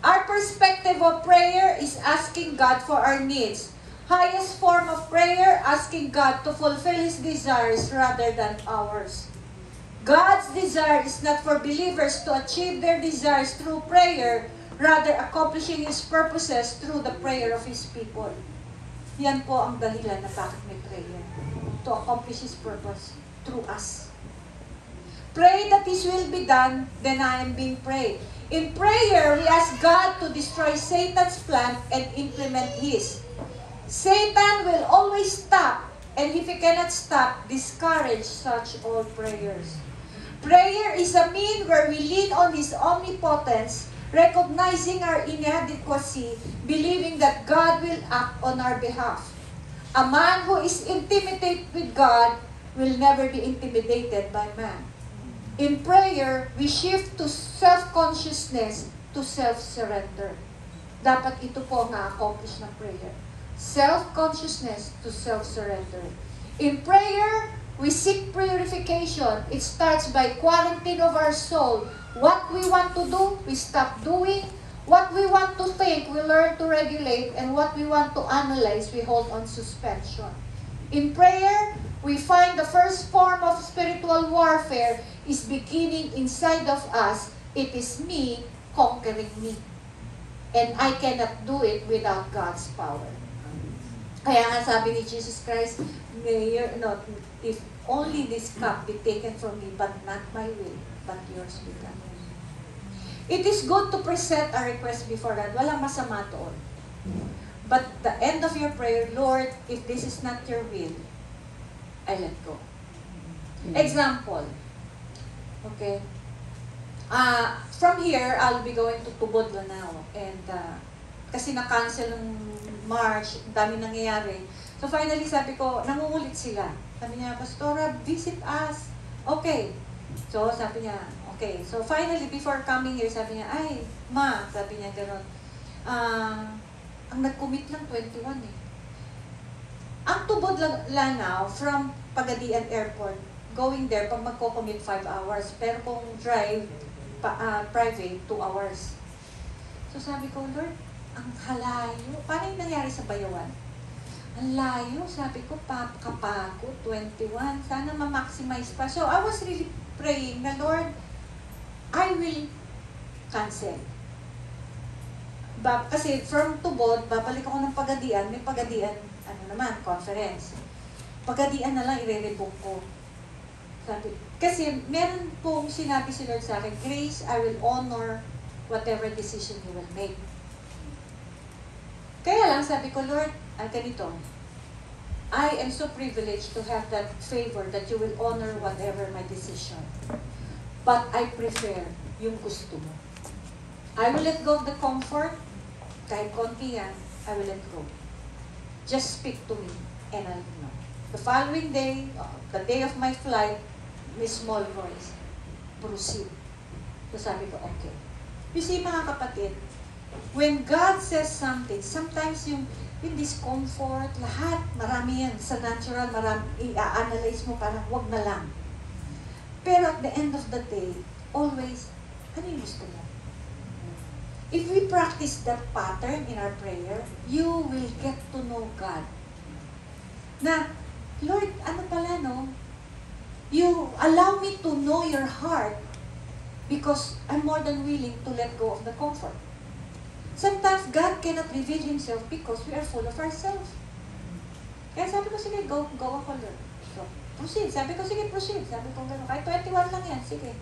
Our perspective of prayer is asking God for our needs. Highest form of prayer, asking God to fulfill His desires rather than ours. God's desire is not for believers to achieve their desires through prayer, rather accomplishing His purposes through the prayer of His people. Yan po ang dahilan na bakit may prayer. To accomplish His purpose through us. Pray that His will be done, then I am being prayed. In prayer, we ask God to destroy Satan's plan and implement His. Satan will always stop, and if he cannot stop, discourage such all prayers. Prayer is a mean where we lean on His omnipotence, recognizing our inadequacy, believing that God will act on our behalf. A man who is intimidated with God will never be intimidated by man. In prayer, we shift to self-consciousness to self-surrender. Dapat ito po ang na-accomplish ng prayer. Self-consciousness to self-surrender. In prayer, we seek purification. It starts by quarantine of our soul. What we want to do, we stop doing. What we want to think, we learn to regulate. And what we want to analyze, we hold on suspension. In prayer, we find the first form of spiritual warfare is beginning inside of us. It is me conquering me. And I cannot do it without God's power. Kaya nga sabi ni Jesus Christ, if only this cup be taken from me, but not my will, but yours be done. It is good to present a request before God. Walang masama doon. But the end of your prayer, Lord, if this is not your will, I let go. Example. Okay. From here, I'll be going to Tubod Lanao. And kasi na-cancel ng March, dami nangyayari. So finally, sabi ko, nangungulit sila. Sabi niya, Pastora, visit us. Okay. So sabi niya, okay. So finally, before coming here, sabi niya, ay, ma, sabi niya gano'n. Ang nag-commit lang 21 eh. Ang Tubod Lanao, from Pagadian Airport, going there, pag magko-commit 5 hours. Pero kung drive, private, 2 hours. So sabi ko, Lord, ang halayo. Paano yung nangyari sa Bayawan? Ang layo, sabi ko, kapagod, 21. Sana ma-maximize pa. So I was really praying na, Lord, I will cancel. Kasi from Tubod, babalik ako ng Pagadian, may Pagadian, conference. Pagadian na lang, i-rebook ko. Sabi, kasi meron pong sinabi si Lord sa akin, Grace, I will honor whatever decision you will make. Kaya lang sabi ko, Lord, ganito, I am so privileged to have that favor that you will honor whatever my decision. But I prefer yung gusto mo. I will let go of the comfort, kahit konti yan, I will let go. Just speak to me, and I'll know. The following day, the day of my flight, may small voice, proceed. So sabi ko, okay. You see, mga kapatid, when God says something, sometimes yung discomfort, lahat, marami yan. Sa natural, marami, i-analyze mo, parang wag na lang. Pero at the end of the day, always, ano yung gusto mo? If we practice that pattern in our prayer, you will get to know God. Na, Lord, ano pala, no? You allow me to know your heart because I'm more than willing to let go of the comfort. Sometimes God cannot reveal Himself because we are full of ourselves. Kaya sabi ko, sige, go ako, Lord. So, proceed. Sabi ko, sige, proceed. Sabi ko, gano'n. Kahit 21 lang yan, sige.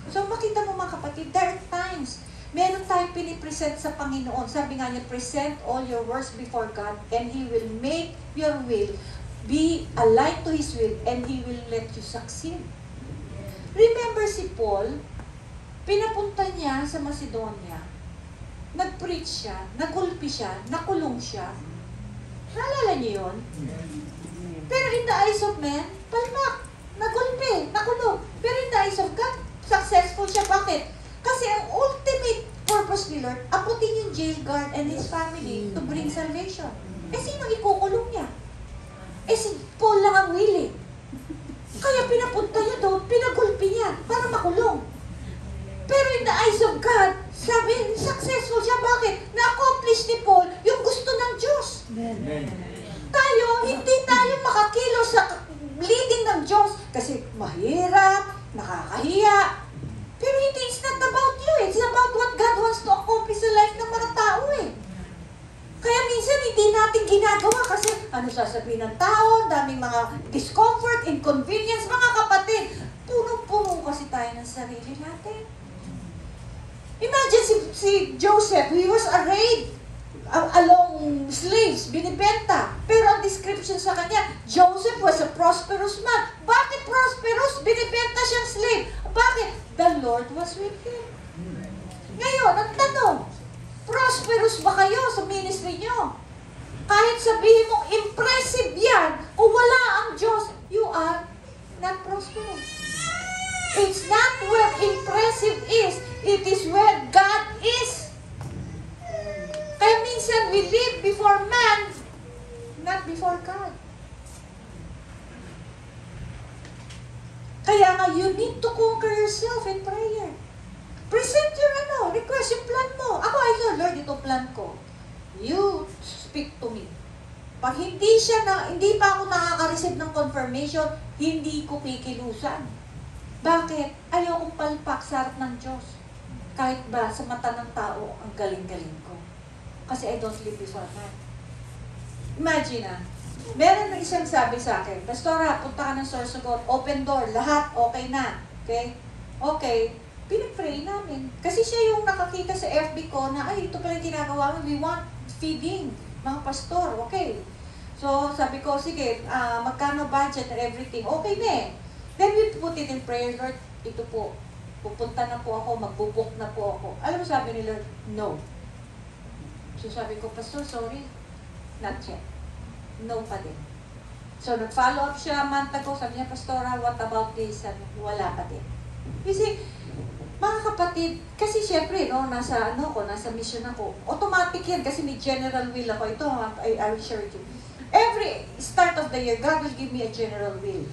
So, makita mo mga kapatid, there are times, meron tayong pinipresent sa Panginoon. Sabi nga niya, present all your works before God and He will make your will be aligned to His will and He will let you succeed. Remember si Paul, pinapunta niya sa Macedonia, nag-preach siya, nagulpi siya, nakulong siya. Naalala niyo yun? Pero in the eyes of men, palmak, nagulpi, nakulong. Pero in the eyes of God, successful siya. Bakit? Kasi ang ultimate purpose ni Lord, aputin yung jail guard and his family to bring salvation. Eh, sino ikukulong niya? Eh, si Paul lang ang willing. Kaya pinapunta niya doon, pinagulpi niya para makulong. Pero in the eyes of God, sabi, successful siya. Bakit? Na-accomplish ni Paul yung gusto ng Diyos. Amen. tayo, hindi tayo makakilos sa leading ng Diyos kasi mahirap, nakakahiya. Pero it's not about you. It's about what God wants to accomplish sa life ng mga tao eh. Kaya minsan hindi natin ginagawa kasi ano sasabihin ng tao, daming mga discomfort, inconvenience, mga kapatid. Punong-puno kasi tayo ng sarili natin. Imagine si Joseph, he was arrayed along slaves, binibenta. Pero ang description sa kanya, Joseph was a prosperous man. Bakit prosperous? Binibenta siyang slave. Bakit? The Lord was with him. Ngayon, ang tanong, prosperous ba kayo sa ministry nyo? Kahit sabihin mong impressive yan, kung wala ang Diyos, you are not prosperous. It's not where impressive is, it is where God is. Kaya minsan we live before man, not before God. Kaya nga, you need to conquer yourself in prayer. Present your request, yung plan mo. Ako, Lord, ito plan ko. You speak to me. Pag hindi pa ako nakaka-receive ng confirmation, hindi ko kikilusan. Bakit? Ayokong palpak sa harap ng Diyos. Kahit ba sa mata ng tao, ang galing-galing ko. Kasi I don't live before man. Imagine meron na isang sabi sa akin, Pastora, punta ka ng Sorsogon, open door, lahat okay na. Okay? Okay. Pinipray namin. Kasi siya yung nakakita sa FB ko na, ay, ito pala yung ginagawa mo, we want feeding, mga pastor, okay. So, sabi ko, sige, magkano budget and everything, okay na eh. Then we put it in prayer, Lord, ito po, pupunta na po ako, magbubuk na po ako. Alam mo sabi ni Lord, no. So sabi ko, Pastor, sorry, not yet. No pa din. So nag-follow up siya, month ago, sabi niya, Pastora, what about this? Sabi, wala pa din. You see, mga kapatid, kasi syempre, no, nasa mission ako. Automatic yan kasi may general will ako. Ito, I will share with you. Every start of the year, God will give me a general will.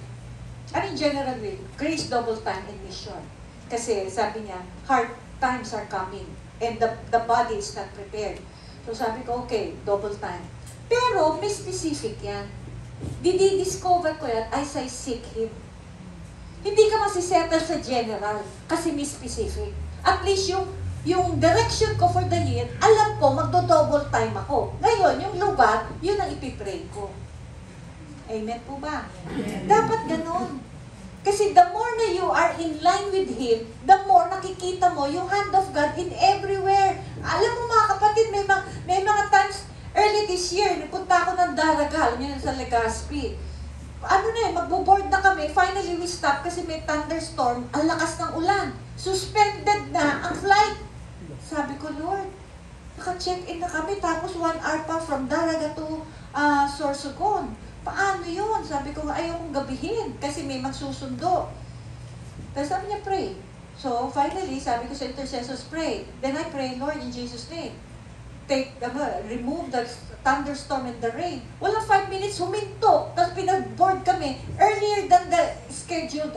Ano yung general will? Grace, double time, and mission. Kasi sabi niya, hard times are coming and the body is not prepared. So sabi ko, okay, double time. Pero may specific yan. Didi-discover ko yan as I seek Him. Hindi ka masisettle sa general kasi may specific. At least yung direction ko for the year, alam ko, magdo-double time ako. Ngayon, yung lugar, yun ang ipipray ko. Amen po ba? Dapat ganon. Kasi the more na you are in line with Him, the more nakikita mo yung hand of God in everywhere. Alam mo mga kapatid, may mga times, early this year, nagpunta ako ng Daragal, yun sa Legazpi. Magbo-board na kami, finally we stop kasi may thunderstorm, ang lakas ng ulan. Suspended na ang flight. Sabi ko, Lord, naka-check-in na kami, tapos 1 hour pa from Daraga to Sorsogon. Paano yun? Sabi ko, ayokong gabihin kasi may magsusundo. Pero sabi niya, pray. So, finally, sabi ko sa intercessors, pray. Then I pray, Lord, in Jesus' name. Remove the thunderstorm and the rain. Walang 5 minutes, huminto. Tapos pinag-board kami earlier than the scheduled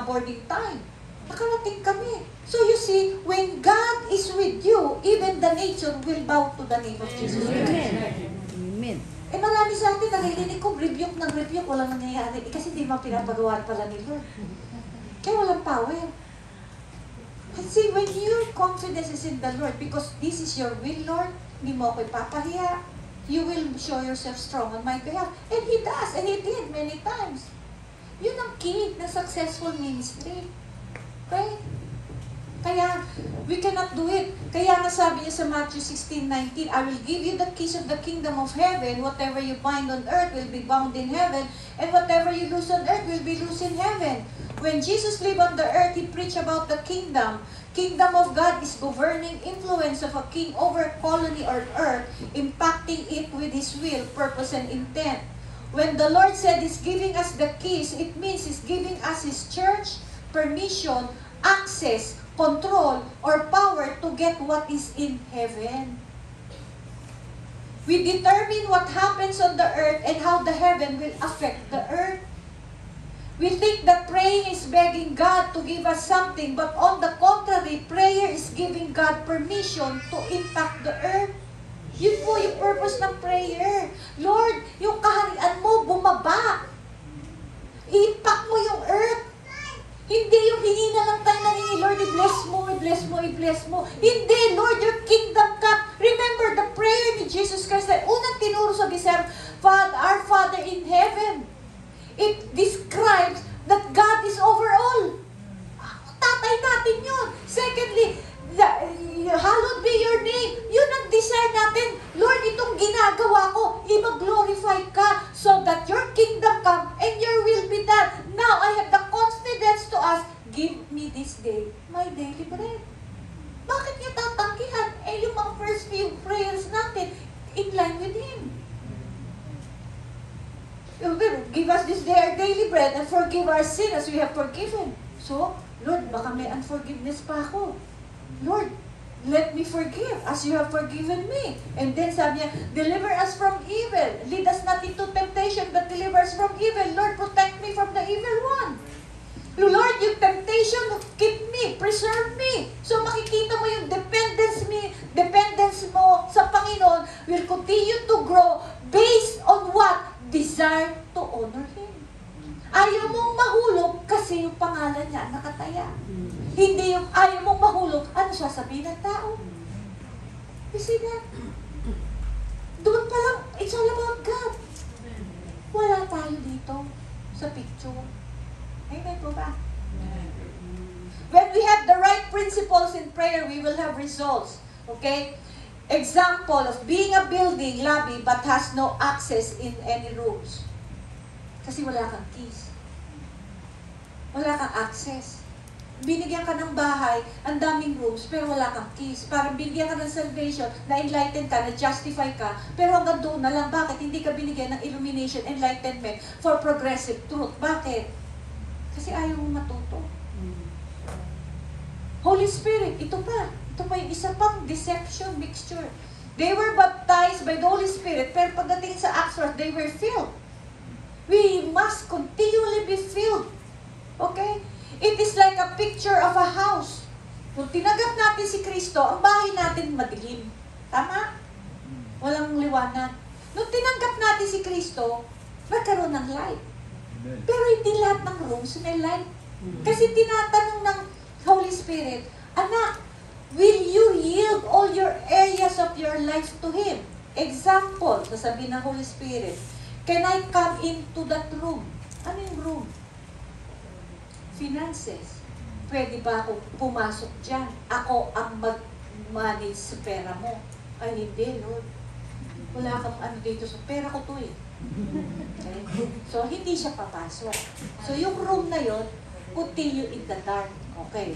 boarding time. Nakarating kami. So you see, when God is with you, even the nature will bow to the name of Jesus Christ. Amen. Marami sa atin, naririnig ko, rebuke ng rebuke, walang nangyayari. Kasi di mo pinapagawa pala ni Lord. Kaya walang power. And see, when your confidence is in the Lord, because this is your will, Lord, hindi mo ako ipapahiya, you will show yourself strong on my behalf. And He does, and He did many times. Yun ang key ng successful ministry. Okay? Kaya, we cannot do it. Kaya nga sabi niya sa Matthew 16:19, I will give you the keys of the kingdom of heaven. Whatever you bind on earth will be bound in heaven, and whatever you loose on earth will be loose in heaven. When Jesus lived on the earth, He preached about the kingdom. Kingdom of God is governing influence of a king over a colony or earth, impacting it with His will, purpose, and intent. When the Lord said He's giving us the keys, it means He's giving us His church, permission, access, control, or power to get what is in heaven. We determine what happens on the earth and how the heaven will affect the earth. We think that praying is begging God to give us something, but on the contrary, prayer is giving God permission to impact the earth. Yun po yung purpose ng prayer. Lord, yung kaharian mo bumaba. I-impact mo yung earth. Hindi yung hingi na lang tayo ng hingi, Lord, i-bless mo, i-bless mo, i-bless mo. Hindi, Lord, your kingdom come. Remember the prayer ni Jesus Christ na unang tinuro sa disciples, Our Father in heaven. It describes that God is over all. Tatay natin yun. Secondly, hallowed be your name. Yun ang desire natin. Lord, itong ginagawa ko, i-glorify ka so that your kingdom come and your will be done. Now, I have the confidence to ask, give me this day my daily bread. Bakit niya tatanggihan? Yung mga first few prayers natin, in line with Him. Give us this day our daily bread and forgive our sin as we have forgiven. So, Lord, baka may unforgiveness pa ako. Lord, let me forgive as you have forgiven me. And then sabi niya, deliver us from evil. Lead us not into temptation, but deliver us from evil. Lord, protect me from the evil one. Lord, yung temptation, keep me, preserve me. So makikita mo yung dependence mo sa Panginoon will continue to grow based on what? Desire to honor Him. Ayaw mong mahulog kasi yung pangalan niya nakataya. Hindi yung ayaw mong mahulog, ano sasabihin ng tao? You see that? Doon pa lang, it's all about God. Wala tayo dito sa picture. Amen po ba? When we have the right principles in prayer, we will have results. Okay? Example of being a building lobby but has no access in any rooms. Kasi wala kang keys. Wala kang access. Binigyan ka ng bahay, ang daming rooms, pero wala kang keys. Parang binigyan ka ng salvation, na-enlighten ka, na-justify ka, pero hanggang doon na lang. Bakit? Hindi ka binigyan ng illumination, enlightenment for progressive truth. Bakit? Kasi ayaw mong matuto. Holy Spirit, ito pa yung isa pang deception mixture. They were baptized by the Holy Spirit, pero pagdating sa Acts, they were filled. We must continually be filled. Okay? It is like a picture of a house. Kung tinanggap natin si Kristo, ang bahay natin madilim. Tama? Walang liwanag. Nung tinanggap natin si Kristo, nagkaroon ng light. Pero hindi lahat ng rooms may light. Kasi tinatanong ng Holy Spirit, Anak, will you yield all your areas of your life to Him? Example, sasabihin ng Holy Spirit, can I come into that room? Ano yung room? Finances. Pwede ba akong pumasok dyan? Ako ang mag-manage sa pera mo. Ay, hindi, Lord. Wala kang ano dito sa pera ko to eh. Okay? So, hindi siya papasok. So, yung room na yon, continue in the dark. Okay.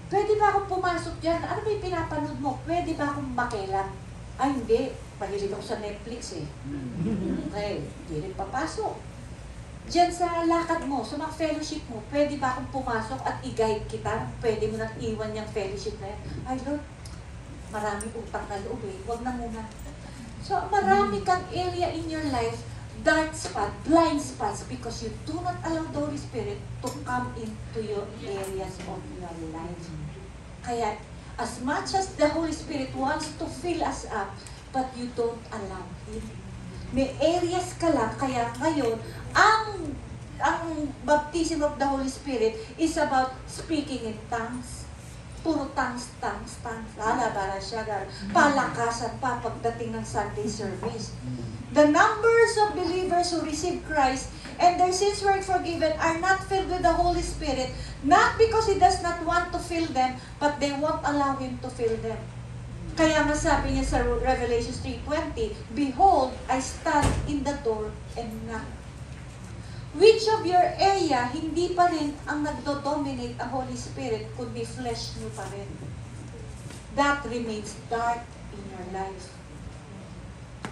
Pwede ba akong pumasok dyan? Ano ba yung pinapanood mo? Pwede ba akong makilang? Ay, hindi. Mahilig ako sa Netflix eh. Okay. Hindi rin papasok. Diyan sa lakad mo, sa mga fellowship mo, pwede ba akong pumasok at i-guide kita? Pwede mo nang iwan yung fellowship na yan. Ay, Lord, maraming utang na loob eh. Huwag na muna. So, marami kang area in your life, dark spot, blind spots, because you do not allow the Holy Spirit to come into your areas of your life. Kaya, as much as the Holy Spirit wants to fill us up, but you don't allow Him. May areas ka lang, kaya ngayon, ang baptism of the Holy Spirit is about speaking in tongues. Puro tongues. Palakasan pa pagdating ng Sunday service. The numbers of believers who receive Christ and their sins were forgiven are not filled with the Holy Spirit, not because He does not want to fill them, but they won't allow Him to fill them. Kaya nga sabi niya sa Revelation 3:20, Behold, I stand in the door and knock. Which of your area, hindi pa rin ang nagdo-dominate ang Holy Spirit, kundi flesh nyo pa rin. That remains dark in your life.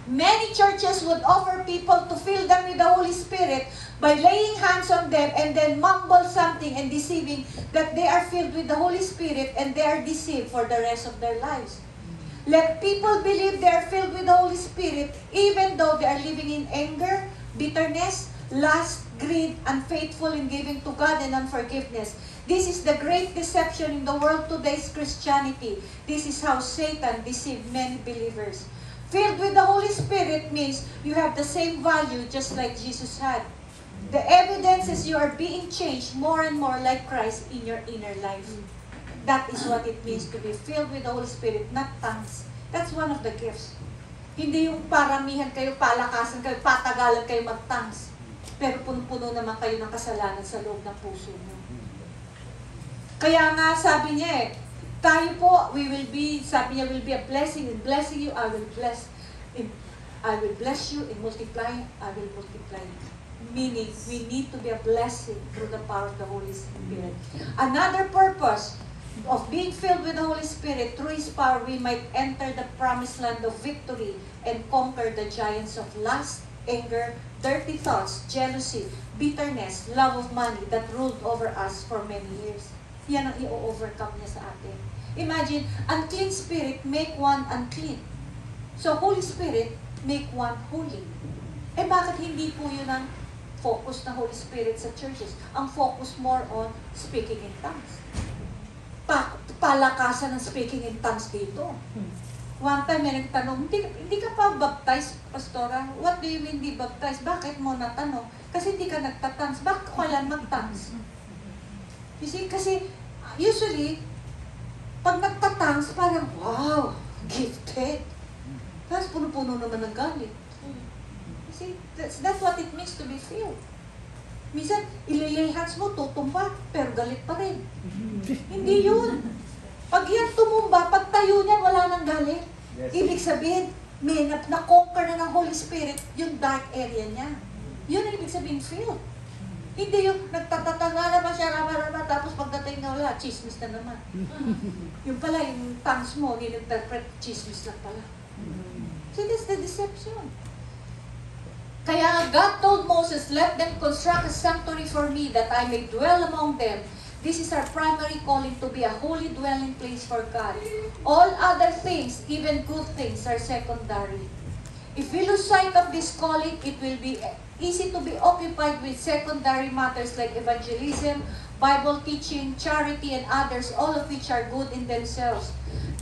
Many churches would offer people to fill them with the Holy Spirit by laying hands on them and then mumble something and deceiving that they are filled with the Holy Spirit and they are deceived for the rest of their lives. Let people believe they are filled with the Holy Spirit even though they are living in anger, bitterness, lust, greed, unfaithful in giving to God, and unforgiveness. This is the great deception in the world today's Christianity. This is how Satan deceived many believers. Filled with the Holy Spirit means you have the same value just like Jesus had. The evidence is you are being changed more and more like Christ in your inner life. That is what it means to be filled with the Holy Spirit, not tongues. That's one of the gifts. Hindi yung paramihan kayo, palakasan kayo, patagalan kayo mag-tongues. Pero puno-puno naman kayo ng kasalanan sa loob ng puso mo. Kaya nga sabi niya tayo po, sabi niya, will be a blessing. In blessing you, I will bless. I will bless you. In multiplying, I will multiply you. Meaning, we need to be a blessing through the power of the Holy Spirit. Another purpose of being filled with the Holy Spirit, through His power, we might enter the promised land of victory and conquer the giants of lust, anger, dirty thoughts, jealousy, bitterness, love of money that ruled over us for many years. Yan ang i-overcome niya sa atin. Imagine, unclean spirit make one unclean. So, Holy Spirit make one holy. Bakit hindi po yun ang focus ng Holy Spirit sa churches? Ang focus more on speaking in tongues. Palakasan ng speaking in tongues dito. One time, may nagtanong, hindi ka pa baptized, Pastora? What do you mean di baptized? Bakit mo natanong? Kasi hindi ka nagtatangs. Bakit ka lang magtangs? You see, kasi usually, pag nagtatangs, parang, wow, gifted. Tapos puno-puno naman ng galit. You see, that's what it means to be filled. Minsan, ililay hands mo, tutumba, pero galit pa rin. Hindi yun. Pag yan tumumba, pag tayo niyan, wala nang galit. Yes. Ibig sabihin, may na-conquer na ng Holy Spirit yung dark area niya. Yun ang ibig sabihin, filled. Hindi yung nagtatatanga naman siya, rama-rama, tapos pagdating na wala, chismis na naman. Yung pala, yung tongues mo, in-interpret, chismis lang pala. So that's the deception. Kaya God told Moses, let them construct a sanctuary for me that I may dwell among them. This is our primary calling, to be a holy dwelling place for God. All other things, even good things, are secondary. If we lose sight of this calling, it will be easy to be occupied with secondary matters like evangelism, Bible teaching, charity, and others, all of which are good in themselves.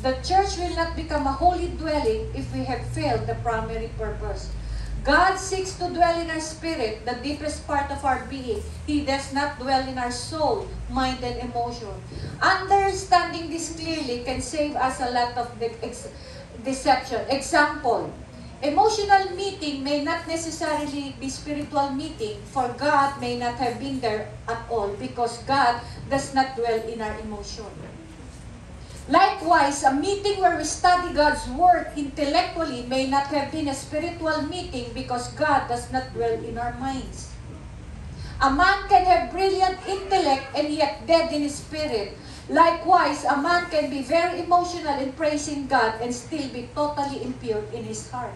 The church will not become a holy dwelling if we have failed the primary purpose. God seeks to dwell in our spirit, the deepest part of our being. He does not dwell in our soul, mind, and emotion. Understanding this clearly can save us a lot of deception. Example, emotional meeting may not necessarily be spiritual meeting, for God may not have been there at all because God does not dwell in our emotion. Likewise, a meeting where we study God's Word intellectually may not have been a spiritual meeting because God does not dwell in our minds. A man can have brilliant intellect and yet dead in his spirit. Likewise, a man can be very emotional in praising God and still be totally impure in his heart.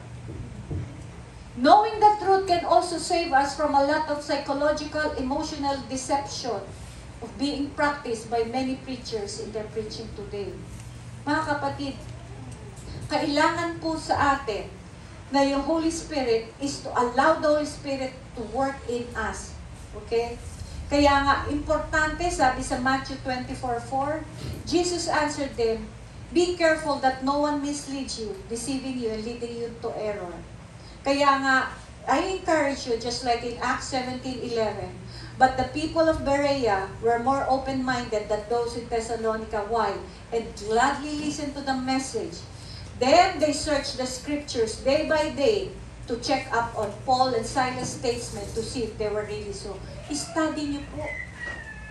Knowing the truth can also save us from a lot of psychological, emotional deception of being practiced by many preachers in their preaching today. Mga kapatid, kailangan po sa atin na yung Holy Spirit is to allow the Holy Spirit to work in us. Okay? Kaya nga, importante, sabi sa Matthew 24:4, Jesus answered them, be careful that no one misleads you, deceiving you and leading you to error. Kaya nga, I encourage you, just like in Acts 17:11, but the people of Berea were more open-minded than those in Thessalonica. Why? And gladly listened to the message. Then they searched the scriptures day by day to check up on Paul and Silas' statements to see if they were really so. I-study niyo po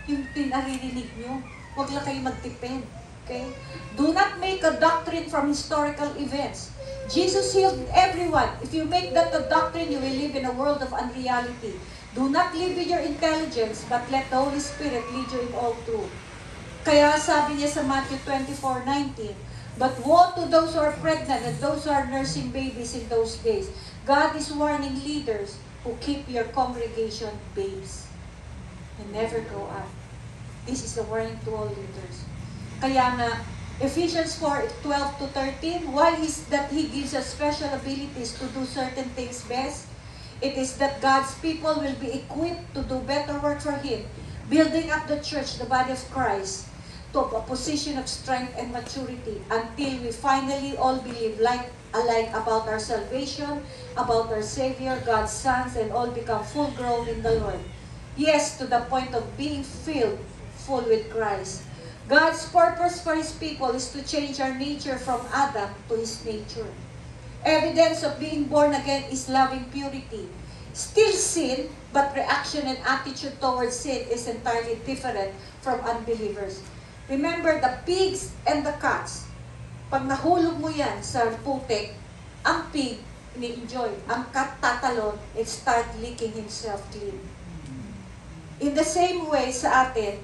yung pinaririnig niyo. Huwag lang kayo magtipid. Okay? Do not make a doctrine from historical events. Jesus healed everyone. If you make that a doctrine, you will live in a world of unreality. Do not live with your intelligence, but let the Holy Spirit lead you in all truth. Kaya sabi niya sa Matthew 24:19, but woe to those who are pregnant and those who are nursing babies in those days. God is warning leaders who keep your congregation babes and never grow up. This is a warning to all leaders. Kaya nga, Ephesians 4:12-13, why is that He gives us special abilities to do certain things best? It is that God's people will be equipped to do better work for Him, building up the church, the body of Christ, to to a position of strength and maturity until we finally all believe alike about our salvation, about our Savior, God's sons, and all become full grown in the Lord. Yes, to the point of being filled full with Christ. God's purpose for His people is to change our nature from Adam to His nature. Evidence of being born again is loving purity. Still sin, but reaction and attitude towards sin is entirely different from unbelievers. Remember the pigs and the cats. Pag nahulog mo yan sa putik, ang pig, ni-enjoy. Ang cat tatalon, it start licking himself clean. In the same way sa atin,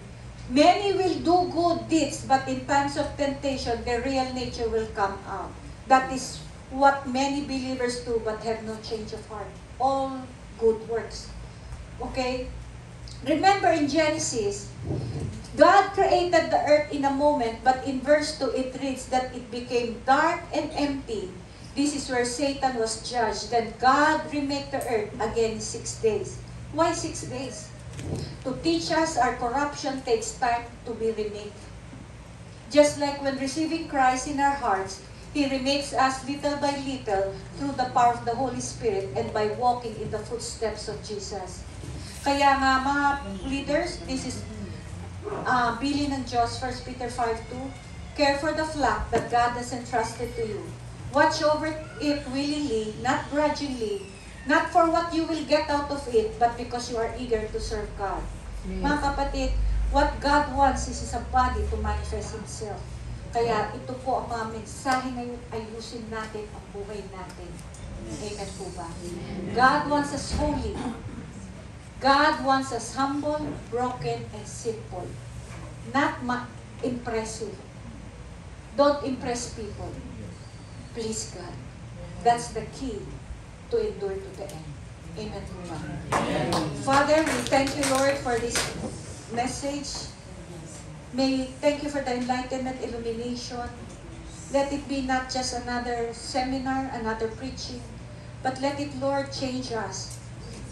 many will do good deeds, but in times of temptation, their real nature will come out. That is what many believers do, but have no change of heart. All good works. Okay? Remember in Genesis, God created the earth in a moment, but in verse 2 it reads that it became dark and empty. This is where Satan was judged. Then God remade the earth again in 6 days. Why 6 days? To teach us our corruption takes time to be remade. Just like when receiving Christ in our hearts, He remakes us little by little through the power of the Holy Spirit and by walking in the footsteps of Jesus. Kaya nga mga leaders, this is bilin ng Diyos, 1 Peter 5:2, care for the flock that God has entrusted to you. Watch over it willingly, not grudgingly, not for what you will get out of it, but because you are eager to serve God. Mga kapatid, what God wants is His body to manifest Himself. Kaya ito po ang mga mensahe ngayon, ayusin natin ang buhay natin. Amen po ba? God wants us holy. God wants us humble, broken, and simple. Not impressive. Don't impress people. Please God. That's the key to endure to the end. Amen po ba? Father, we thank you, Lord, for this message. Thank you for the enlightenment, illumination. Let it be not just another seminar, another preaching, but let it, Lord, change us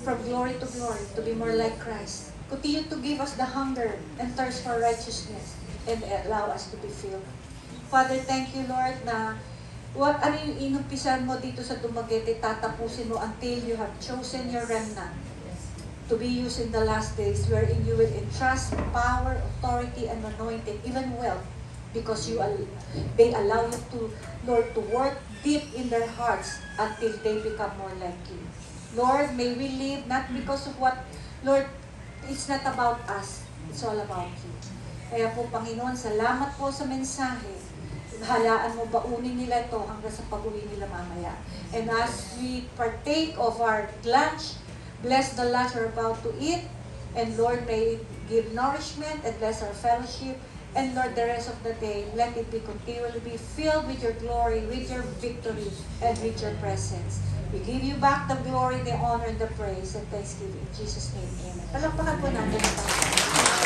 from glory to be more like Christ. Continue to give us the hunger and thirst for righteousness and allow us to be filled. Father, thank you, Lord, na ano yung inumpisan mo dito sa Dumaguete, tatapusin mo until you have chosen your remnant to be used in the last days, wherein you will entrust power, authority, and anointing, even wealth, because they allow you to, Lord, to work deep in their hearts until they become more like you. Lord, may we live not because of what, Lord, it's not about us, it's all about you. Kaya po, Panginoon, salamat po sa mensahe. Halaan mo, baunin nila ito hanggang sa pag-uwi nila mamaya. And as we partake of our lunch, bless the lunch we're about to eat, and Lord, may it give nourishment and bless our fellowship, and Lord, the rest of the day, let it be continually be filled with your glory, with your victory, and with your presence. We give you back the glory, the honor, and the praise, and thanksgiving. In Jesus' name, amen. Palakpakan po natin ang Panginoon.